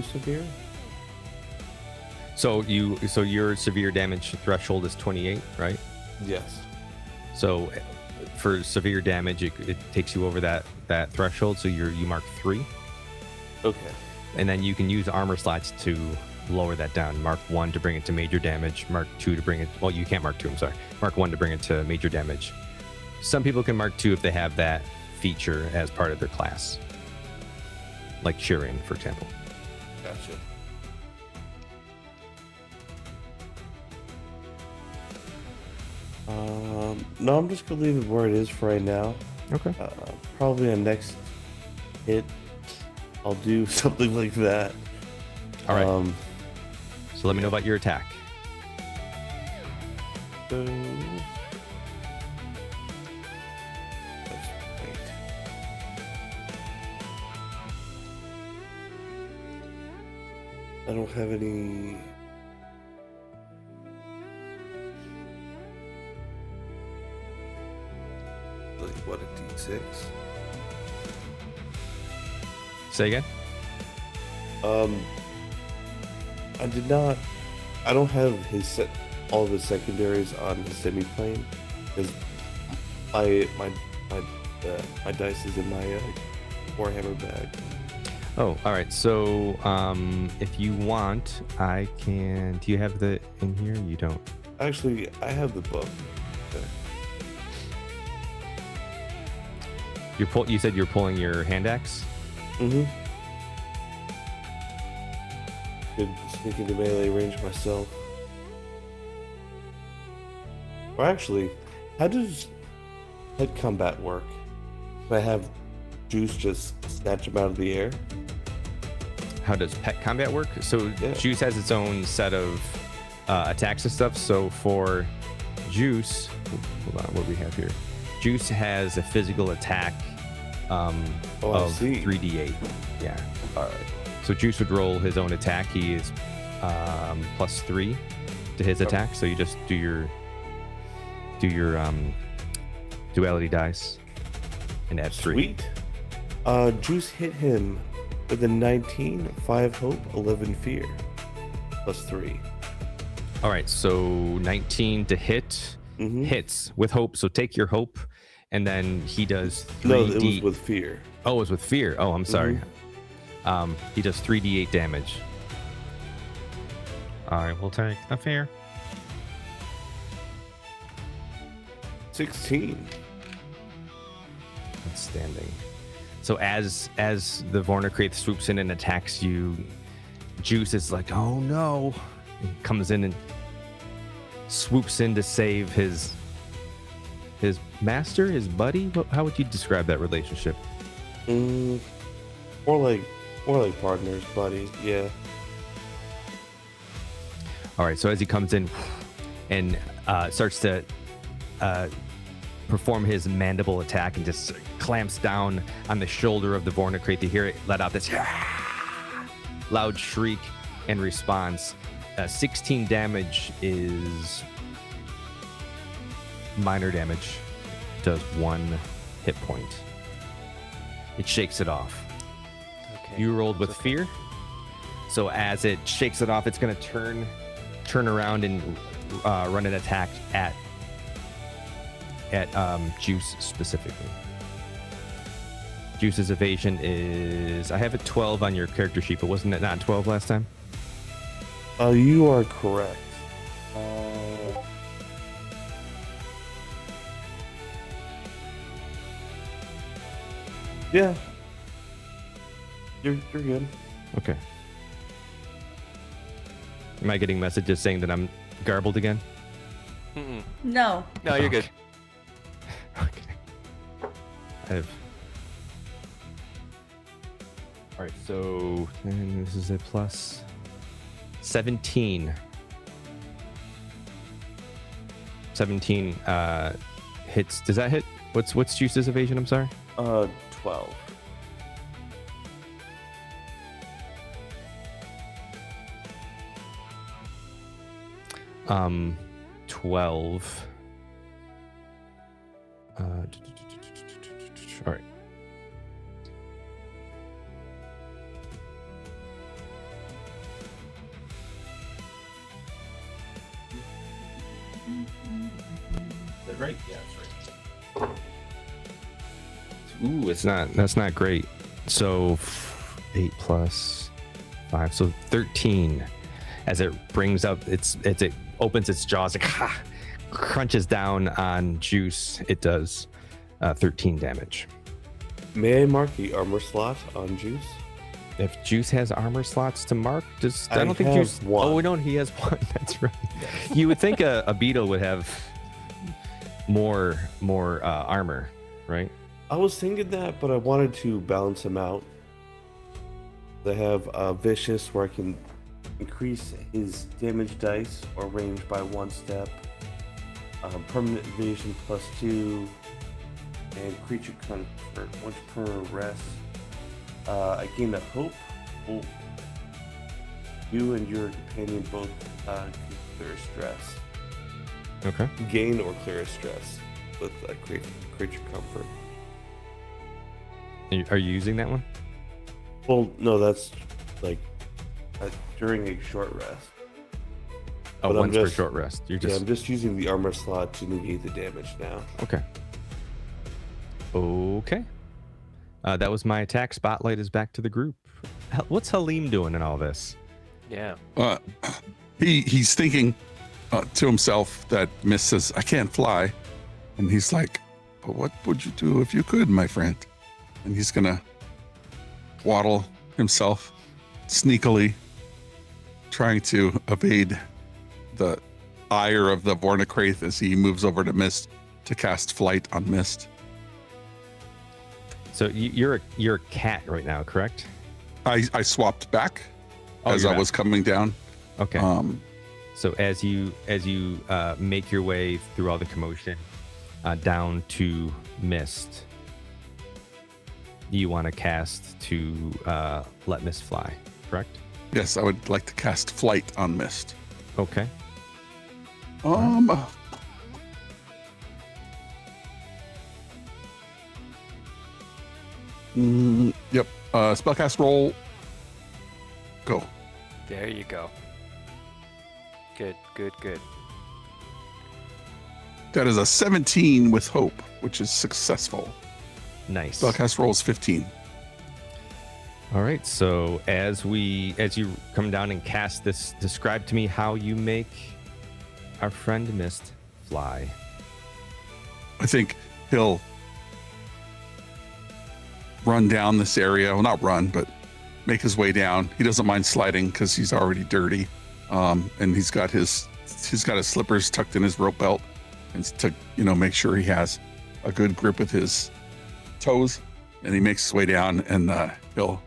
severe. So your severe damage threshold is 28, right? Yes. So for severe damage, it takes you over that threshold. So you mark 3, Okay. and then you can use armor slots to lower that down. Mark 1 to bring it to major damage. Mark 2 to bring it. Well, you can't mark 2. I'm sorry. Mark 1 to bring it to major damage. Some people can mark 2 if they have that feature as part of their class, like Shurian, for example. Gotcha. No, I'm just gonna leave it where it is for right now. Okay. Probably the next hit, I'll do something like that. All right. So let me know about your attack. So... That's right. I don't have any... Like, what, a D6? Say again. I don't have all of his secondaries on his semi-plane because my dice is in my Warhammer bag. Oh, all right. So if you want, I can. Do you have the in here? You don't. Actually, I have the book. Okay. You said you're pulling your hand axe. Mm-hmm. Could sneak into melee range myself. Or actually, how does head combat work? Can I have Juice just snatch him out of the air? How does pet combat work? So Yeah. Juice has its own set of attacks and stuff. So for Juice, hold on, what do we have here? Juice has a physical attack of I see. 3d8. Yeah. All right. So Juice would roll his own attack. He is +3 to his attack. So you just do your duality dice and add 3. Sweet. Juice hit him with a 19, 5 hope, 11 fear, +3. All right. So 19 to hit Mhm. hits with hope. So take your hope, and then he does 3d. No, it was with fear. Oh, it was with fear. Oh, I'm sorry. He does 3d8 damage. I will take the fear. 16. Outstanding. So as the Vornakraith swoops in and attacks you, Juice is like, "Oh no!" and comes in and swoops in to save his his master, his buddy? How would you describe that relationship? More like partners, buddy. Yeah. All right, so as he comes in and starts to perform his mandible attack and just clamps down on the shoulder of the Vornakraith, you hear it let out this loud shriek in response. 16 damage is minor damage, does 1 hit point. It shakes it off. Okay. You rolled with fear, so as it shakes it off, it's going to turn around and run an attack at Juice specifically. Juice's evasion is, I have it 12 on your character sheet, but wasn't it not 12 last time? You are correct. Yeah. You're good. Okay. Am I getting messages saying that I'm garbled again? Mm-mm. No. No, you're good. Okay. I have. All right, so and this is a plus 17. 17 hits. Does that hit? What's Juice's evasion? I'm sorry. 12. Um, 12. All right. Is that right? Yeah, that's right. Ooh, that's not great. So 8 plus 5, so 13. As it brings up it opens its jaws, like crunches down on Juice. It does 13 damage. May I mark the armor slot on Juice? If Juice has armor slots to mark, I don't think have Juice. one. Oh no, he has one. That's right. You would think a beetle would have more armor, right? I was thinking that, but I wanted to balance him out. They have Vicious, where I can increase his damage dice or range by 1 step. Permanent evasion +2, and creature comfort once per rest. I gain a hope. Oh, you and your companion both can clear stress. Okay. Gain or clear stress with creature comfort. Are you using that one? Well, no, that's like during a short rest. Oh, But I'm once per just- short rest. You're Yeah, just I'm just using the armor slot to negate the damage now. okay. Okay. That was my attack. Spotlight is back to the group. What's Halim doing in all this? Yeah. He's thinking to himself that Mist says, "I can't fly," and he's like, "But what would you do if you could, my friend?" And he's gonna waddle himself sneakily, trying to evade the ire of the Vornakraith as he moves over to Mist to cast Flight on Mist. So you're a cat right now, correct? I swapped back as you're I back. was coming down. Okay. So as you make your way through all the commotion down to Mist, you want to cast to let Mist fly, correct? Yes, I would like to cast Flight on Mist. Okay. Yep. Spellcast roll. Go. There you go. Good. That is a 17 with hope, which is successful. Nice. Spellcast roll is 15. All right. So as you come down and cast this, describe to me how you make our friend Mist fly. I think he'll run down this area. Well, not run, but make his way down. He doesn't mind sliding because he's already dirty, and he's got his slippers tucked in his rope belt. and to make sure he has a good grip with his toes. And he makes his way down, and he'll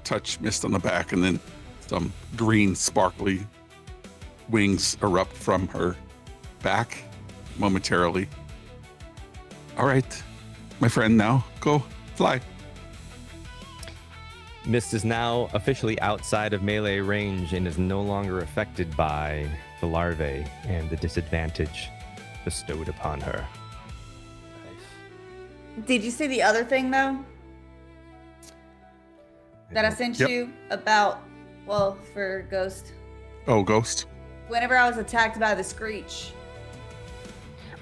touch Mist on the back, and then some green sparkly wings erupt from her back momentarily. All right, my friend, now go fly. Mist is now officially outside of melee range and is no longer affected by the larvae and the disadvantage bestowed upon her. Nice. Did you see the other thing though that I sent Yep. you about? Well, for Ghost. Oh, Ghost. Whenever I was attacked by the Screech.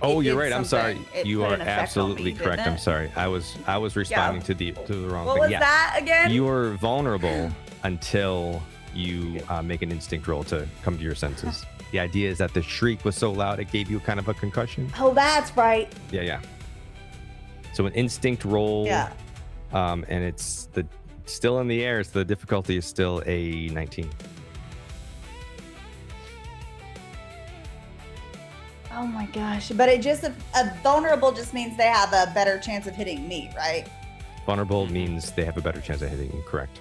Oh, It you're did right. I'm sorry. something. It You put are an effect on absolutely me, correct. didn't I'm it? sorry. I was responding to the wrong What thing. was Yeah. that again? You are vulnerable until you make an instinct roll to come to your senses. The idea is that the shriek was so loud it gave you kind of a concussion. Oh, that's right. Yeah. So an instinct roll. Yeah. And it's still in the air, so the difficulty is still a 19. Oh my gosh. But it just, a vulnerable just means they have a better chance of hitting me, right? Vulnerable means they have a better chance of hitting you, correct?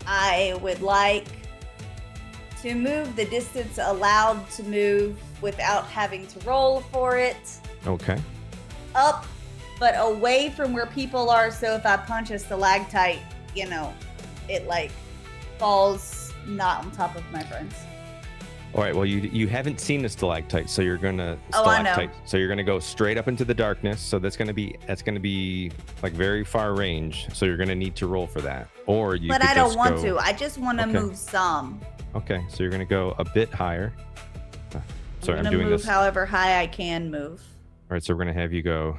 I would like to move the distance allowed to move without having to roll for it. Okay. Up, but away from where people are. So if I punch a stalactite, it like falls not on top of my friends. All right. Well, you haven't seen a stalactite, so you're gonna Oh, I know. So you're gonna go straight up into the darkness. So that's gonna be like very far range. So you're gonna need to roll for that, or you. But could I don't just want go- to. I just want to Okay. move some. Okay. So you're gonna go a bit higher. Sorry, I'm gonna doing move this. however high I can move. All right. So we're gonna have you go.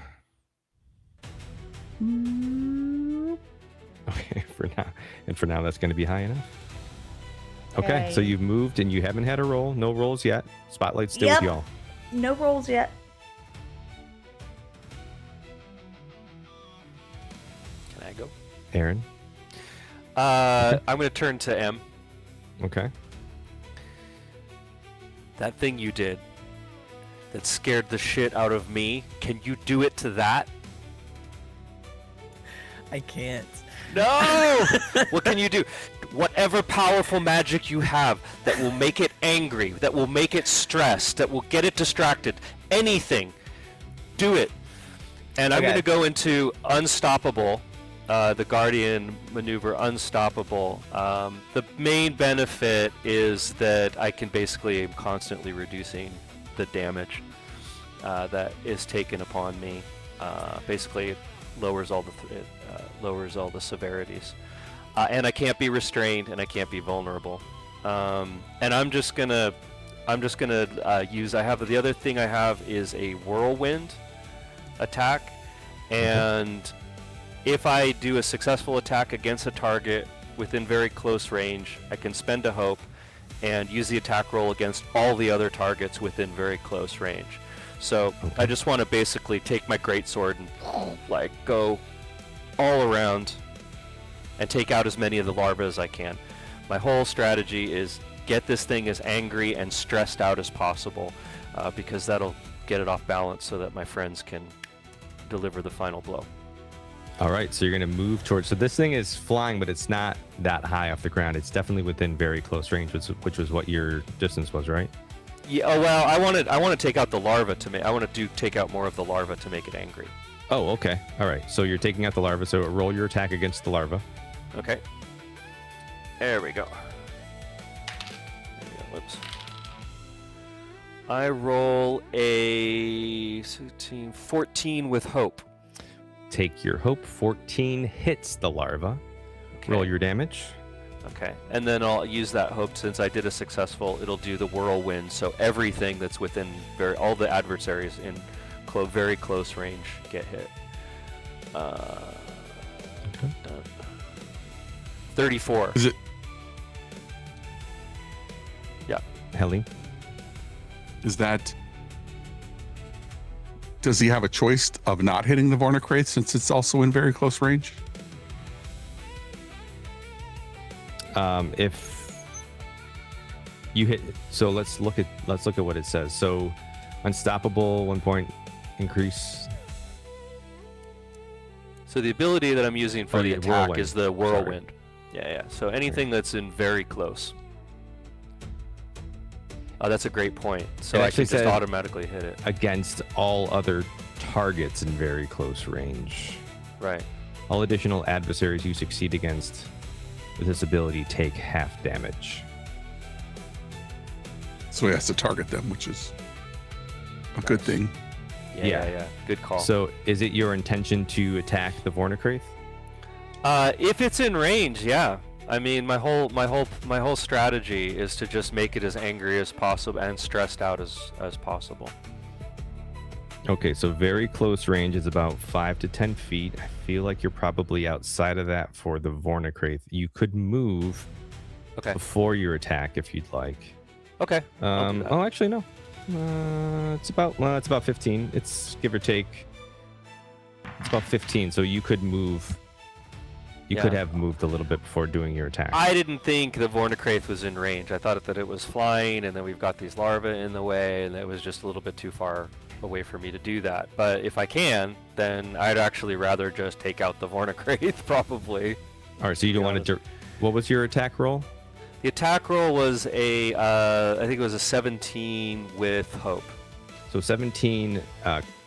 Okay. For now, that's gonna be high enough. Okay, so Okay. you've moved and you haven't had a roll. No rolls yet. Spotlight's still Yep. with y'all. No rolls yet. Can I go? Aaron. I'm going to turn to M. Okay. That thing you did that scared the shit out of me, can you do it to that? I can't. No! What can you do? Whatever powerful magic you have that will make it angry, that will make it stressed, that will get it distracted, anything, do it. And I'm Okay. going to go into Unstoppable, the Guardian maneuver, Unstoppable. The main benefit is that I can basically constantly reducing the damage that is taken upon me. Basically, it lowers all the severities. And I can't be restrained, and I can't be vulnerable. And I'm just gonna use. The other thing I have is a whirlwind attack, and if I do a successful attack against a target within very close range, I can spend a hope and use the attack roll against all the other targets within very close range. So I just want to basically take my greatsword and like go all around and take out as many of the larvae as I can. My whole strategy is get this thing as angry and stressed out as possible, because that'll get it off balance so that my friends can deliver the final blow. All right, so you're going to move towards. So this thing is flying, but it's not that high off the ground. It's definitely within very close range, which was what your distance was, right? Yeah. Oh, well, I want to take out the larva to make. I want to take out more of the larva to make it angry. Oh, okay. All right. So you're taking out the larva. So roll your attack against the larva. Okay. There we go. Whoops. I roll a 14 with hope. Take your hope. 14 hits the larva. Okay. Roll your damage. Okay. And then I'll use that hope since I did a successful. It'll do the whirlwind, so everything that's within all the adversaries in very close range get hit. Okay. Done. 34. Is it? Helene. Is that? Does he have a choice of not hitting the Vornakraith since it's also in very close range? If you hit, so let's look at what it says. So unstoppable, 1 point increase. So the ability that I'm using for Oh, the yeah, attack whirlwind. is the Sorry. whirlwind. Yeah. So anything that's in very close. Oh, that's a great point. So It I actually can just said- automatically hit it. Against all other targets in very close range. Right. All additional adversaries you succeed against with this ability take half damage. So he has to target them, which is a good thing. Yeah. Good call. So is it your intention to attack the Vornakraith? If it's in range, yeah. I mean, my whole strategy is to just make it as angry as possible and stressed out as possible. Okay, so very close range is about 5 to 10 feet. I feel like you're probably outside of that for the Vornakraith. You could move Okay. before your attack if you'd like. Okay. I'll do that. Oh, actually, no. It's about 15. It's give or take. It's about 15. So you could move. You could Yeah. have moved a little bit before doing your attack. I didn't think the Vornakraith was in range. I thought that it was flying, and then we've got these larvae in the way, and it was just a little bit too far away for me to do that. But if I can, then I'd actually rather just take out the Vornakraith, probably. All right, so you don't want to. What was your attack roll? The attack roll was I think it was a 17 with hope. So 17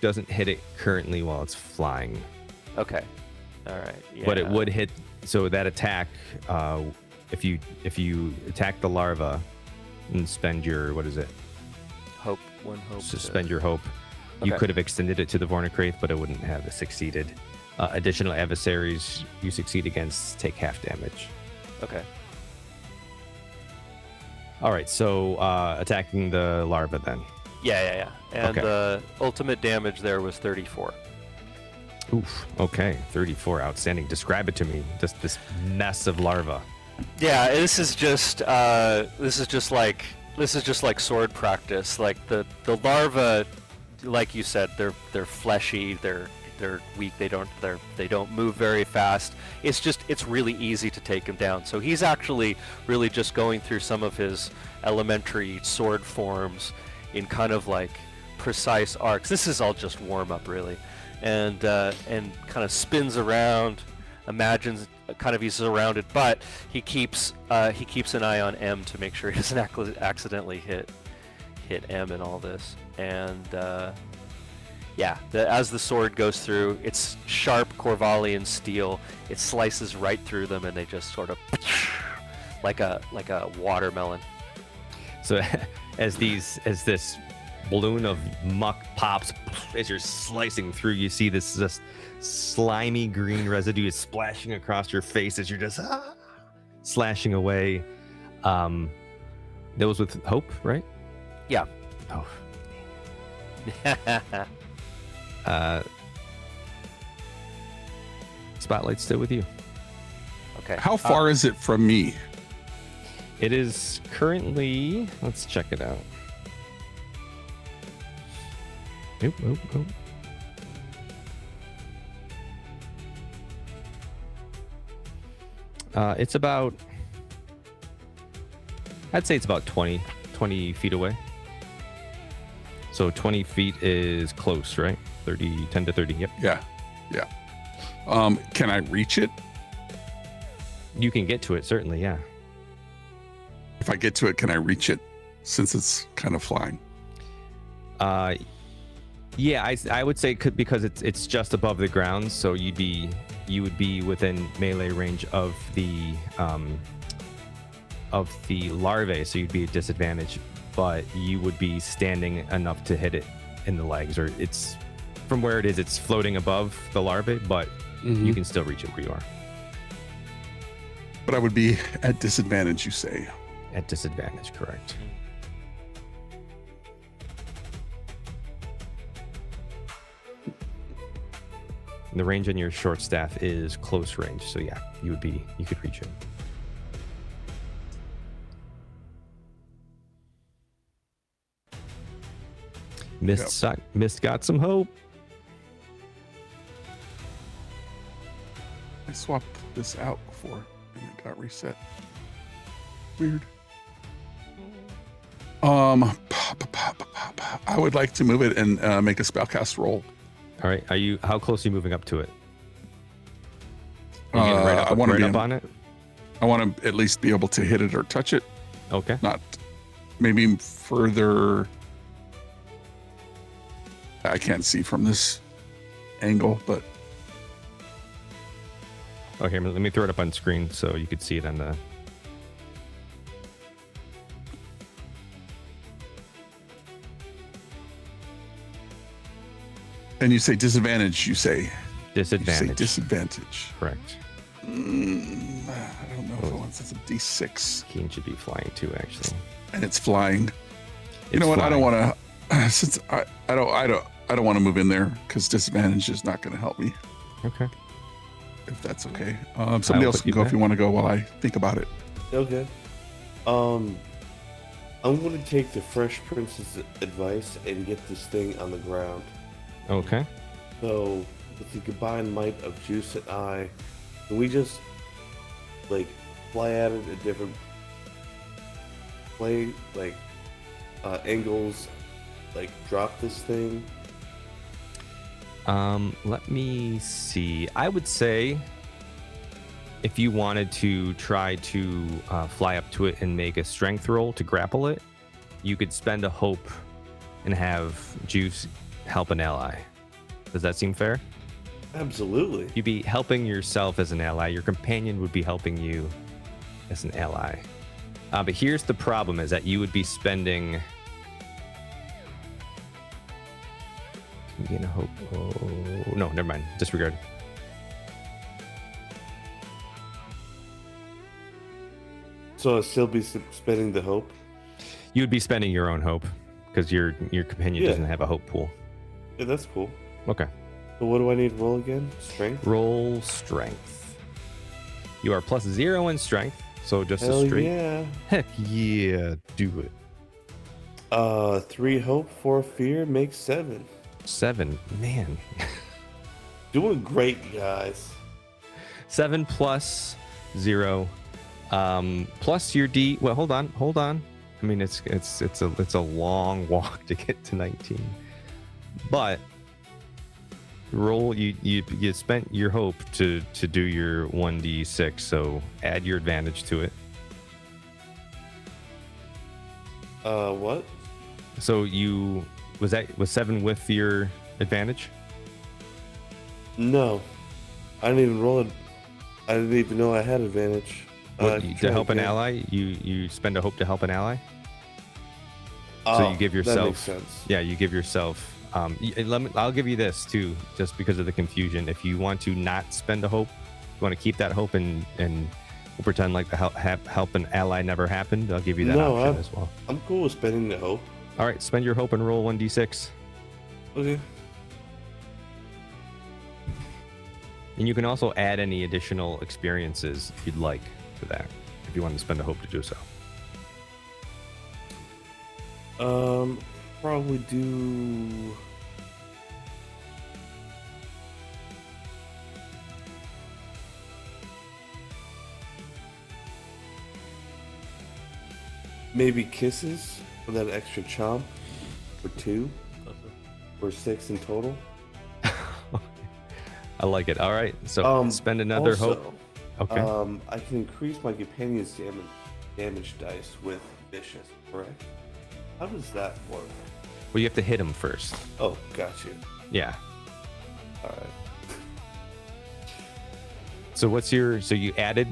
doesn't hit it currently while it's flying. Okay. All right. Yeah. But it would hit. So that attack, if you attack the larva and spend your, what is it? Hope. One hope. Suspend your hope. You Okay. could have extended it to the Vornakraith, but it wouldn't have succeeded. Additional adversaries you succeed against take half damage. Okay. All right, so attacking the larva then. Yeah. And Okay. the ultimate damage there was 34. Oof. Okay, 34. Outstanding. Describe it to me. Just this mess of larva. Yeah, this is just like sword practice. Like the larva, like you said, they're fleshy, they're weak, they don't move very fast. It's really easy to take him down. So he's actually really just going through some of his elementary sword forms in kind of like precise arcs. This is all just warm up really, and kind of spins around, imagines kind of he's surrounded, but he keeps an eye on M to make sure he doesn't accidentally hit M in all this. And as the sword goes through, it's sharp Corvallian steel. It slices right through them, and they just sort of like a watermelon. So as this balloon of muck pops, as you're slicing through, you see this slimy green residue is splashing across your face as you're just slashing away. That was with hope, right? Yeah. Oh. Spotlight's still with you. Okay. How far is it from me? It is currently. Let's check it out. Oop. It's about. I'd say it's about 20 feet away. So 20 feet is close, right? 10 to 30. Yep. Yeah. Can I reach it? You can get to it, certainly. Yeah. If I get to it, can I reach it? Since it's kind of flying. Yeah, I would say because it's just above the ground, so you would be within melee range of the larvae, so you'd be at disadvantage, but you would be standing enough to hit it in the legs, or it's from where it is, it's floating above the larvae, but you can still reach it where you are. But I would be at disadvantage, you say. At disadvantage, correct. And the range on your short staff is close range, so yeah, you could reach it. Mist got some hope. I swapped this out before and it got reset. Weird. I would like to move it and make a spellcast roll. All right. How close are you moving up to it? Are you getting right up, I want to right be up on it? I want to at least be able to hit it or touch it. Okay. Not maybe further. I can't see from this angle, but Okay, let me throw it up on screen so you could see it on the. and you say disadvantage. You say Disadvantage. disadvantage. Correct. I don't know if it wants. It's a D6, Keen should be flying too, actually. and it's flying. You It's know what? I don't flying. want to. Since I don't want to move in there because disadvantage is not going to help me. Okay. If that's okay. Somebody else put can you go back. if you want to go while I think about it. Okay. I'm going to take the Fresh Prince's advice and get this thing on the ground. Okay. So, with the combined might of Juice and I, can we just, like, fly at it at different angles, like, drop this thing? Let me see. I would say if you wanted to try to fly up to it and make a strength roll to grapple it, you could spend a hope and have Juice help an ally. Does that seem fair? Absolutely. You'd be helping yourself as an ally. Your companion would be helping you as an ally. But here's the problem: is that you would be spending. Gain a hope. Oh no, never mind. Disregard. So I'll still be spending the hope? You would be spending your own hope because your companion Yeah. doesn't have a hope pool. Yeah, that's cool. Okay. So what do I need to roll again? Strength? Roll strength. You are +0 in strength, so just Hell a straight. yeah. Heck yeah, do it. 3 hope, 4 fear makes 7. 7, man. Doing great, guys. 7 plus 0, plus your D. Well, hold on. I mean, it's a long walk to get to 19, but roll. You spent your hope to do your 1d6, so add your advantage to it. What? So was 7 with your advantage? No. I didn't even roll it. I didn't even know I had advantage. What, to try help an again. ally, you spend a hope to help an ally. So you give That yourself. makes sense. Yeah, you give yourself. I'll give you this too, just because of the confusion. If you want to not spend a hope, you want to keep that hope and we'll pretend like the help an ally never happened. I'll give you that No, option as well. I'm cool with spending the hope. All right, spend your hope and roll 1d6. Okay. And you can also add any additional experiences you'd like to that, if you want to spend a hope to do so. Probably do. Maybe kisses for that extra chomp for 2 or 6 in total. I like it. All right, so spend another hope. also, Okay. I can increase my companion's damage dice with vicious, correct? How does that work? Well, you have to hit him first. Oh, got you. Yeah. All right. So what's your? So you added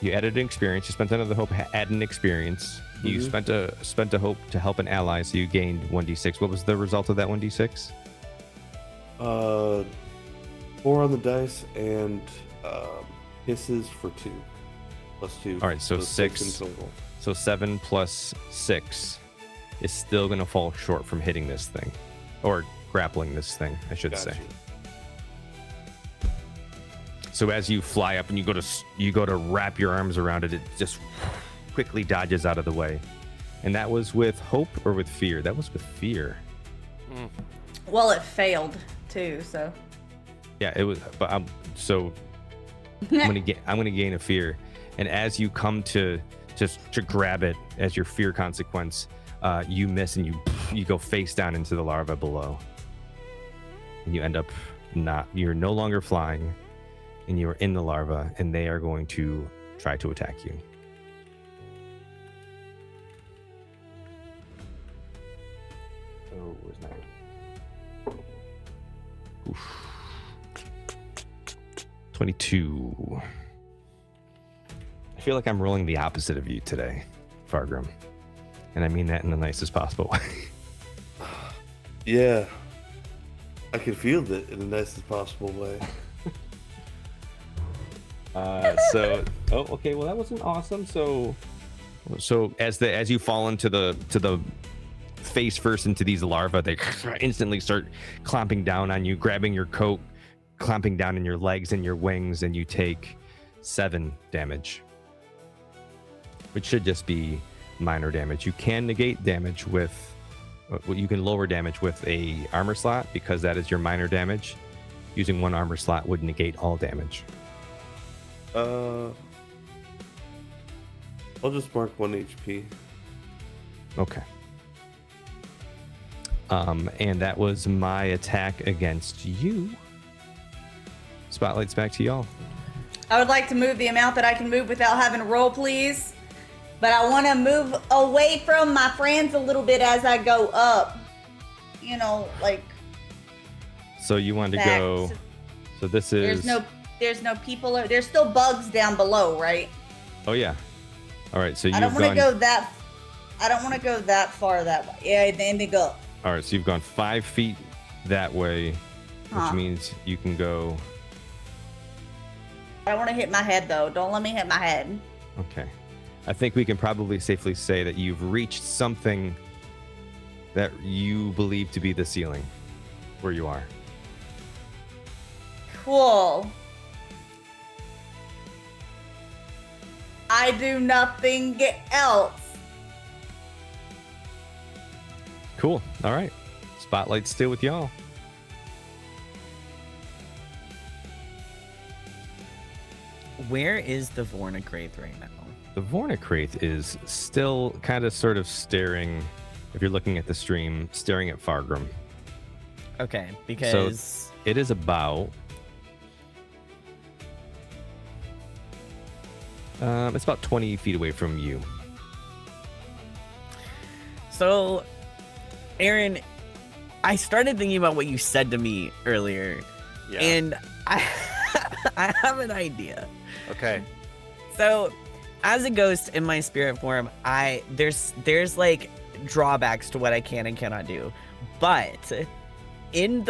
an experience. You spent another hope. Add an experience. You Mhm. spent a hope to help an ally. So you gained 1d6. What was the result of that 1d6? 4 on the dice and hisses for 2. Plus 2. All right, so 6. in total. So 7 plus 6 is still going to fall short from hitting this thing, or grappling this thing, I should Got say. you. So as you fly up and you go to wrap your arms around it, it just quickly dodges out of the way. And that was with hope or with fear? That was with fear. Well, it failed too, so. Yeah, it was. But I'm gonna gain a fear, and as you come to just to grab it as your fear consequence. You miss and you go face down into the larva below. And you end up you're no longer flying, and you're in the larva, and they are going to try to attack you. Oh, where's that? Oof. 22. I feel like I'm rolling the opposite of you today, Fargrim. And I mean that in the nicest possible way. Yeah. I can feel that in the nicest possible way. Okay, well that wasn't awesome. So as you fall into the face first into these larvae, they instantly start clomping down on you, grabbing your coat, clomping down in your legs and your wings, and you take 7 damage, which should just be minor damage. You can negate damage with, you can lower damage with a armor slot, because that is your minor damage. Using 1 armor slot would negate all damage. I'll just mark 1 HP. Okay. And that was my attack against you. Spotlight's back to y'all. I would like to move the amount that I can move without having to roll, please. But I want to move away from my friends a little bit as I go up. You know, like. So you want to back. go. So this is. There's no people. There's still bugs down below, right? Oh yeah. All right. So I don't want to go that. I don't want to go that far that way. Yeah, then they go. All right. So you've gone 5 feet that way, which means you can go. I don't want to hit my head though. Don't let me hit my head. Okay. I think we can probably safely say that you've reached something that you believe to be the ceiling where you are. Cool. I do nothing else. Cool. All right. Spotlight's still with y'all. Where is the Vornakraith right now? The Vornakraith is still kind of sort of staring, if you're looking at the stream, staring at Fargrim. Okay, because... So it is about... it's about 20 feet away from you. So, Aaron, I started thinking about what you said to me earlier. Yeah. And I have an idea. Okay. So, as a ghost in my spirit form, there's like drawbacks to what I can and cannot do. But in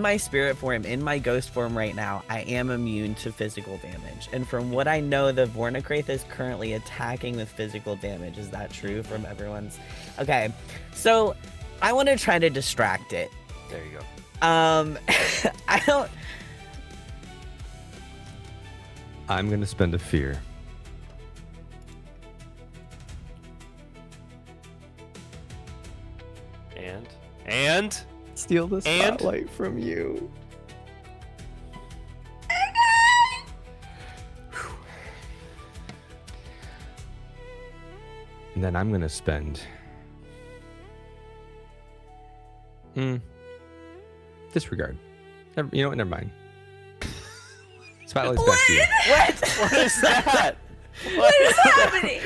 my spirit form, in my ghost form right now, I am immune to physical damage. And from what I know, the Vornakraith is currently attacking with physical damage. Is that true from everyone's? Okay. So, I want to try to distract it. There you go. I don't... I'm going to spend a fear. And Steal the And? spotlight from you. And then I'm going to spend... disregard. You know what? Never mind. Spotlight's back to you. what is that? What is happening?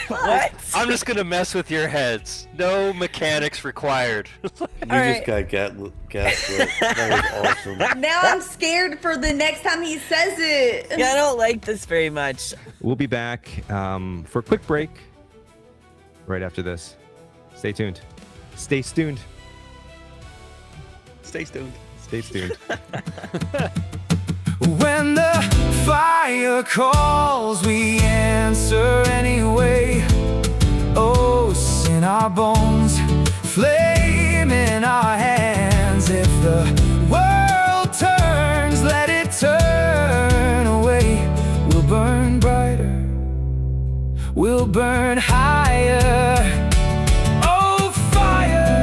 What? I'm just gonna mess with your heads. No mechanics required. You right. just got gaslit. That was awesome. Now I'm scared for the next time he says it. Yeah, I don't like this very much. We'll be back for a quick break right after this. Stay tuned. Stay tuned. Stay tuned. Stay tuned. When the fire calls, we answer anyway. Oaths in our bones, flame in our hands. If the world turns, let it turn away. We'll burn brighter, we'll burn higher. Oh, fire!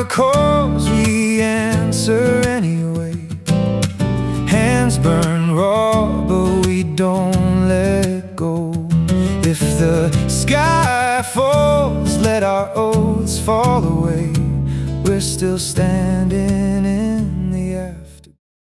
calls, we answer anyway. Hands burn raw, but we don't let go. If the sky falls, let our oaths fall away. We're still standing in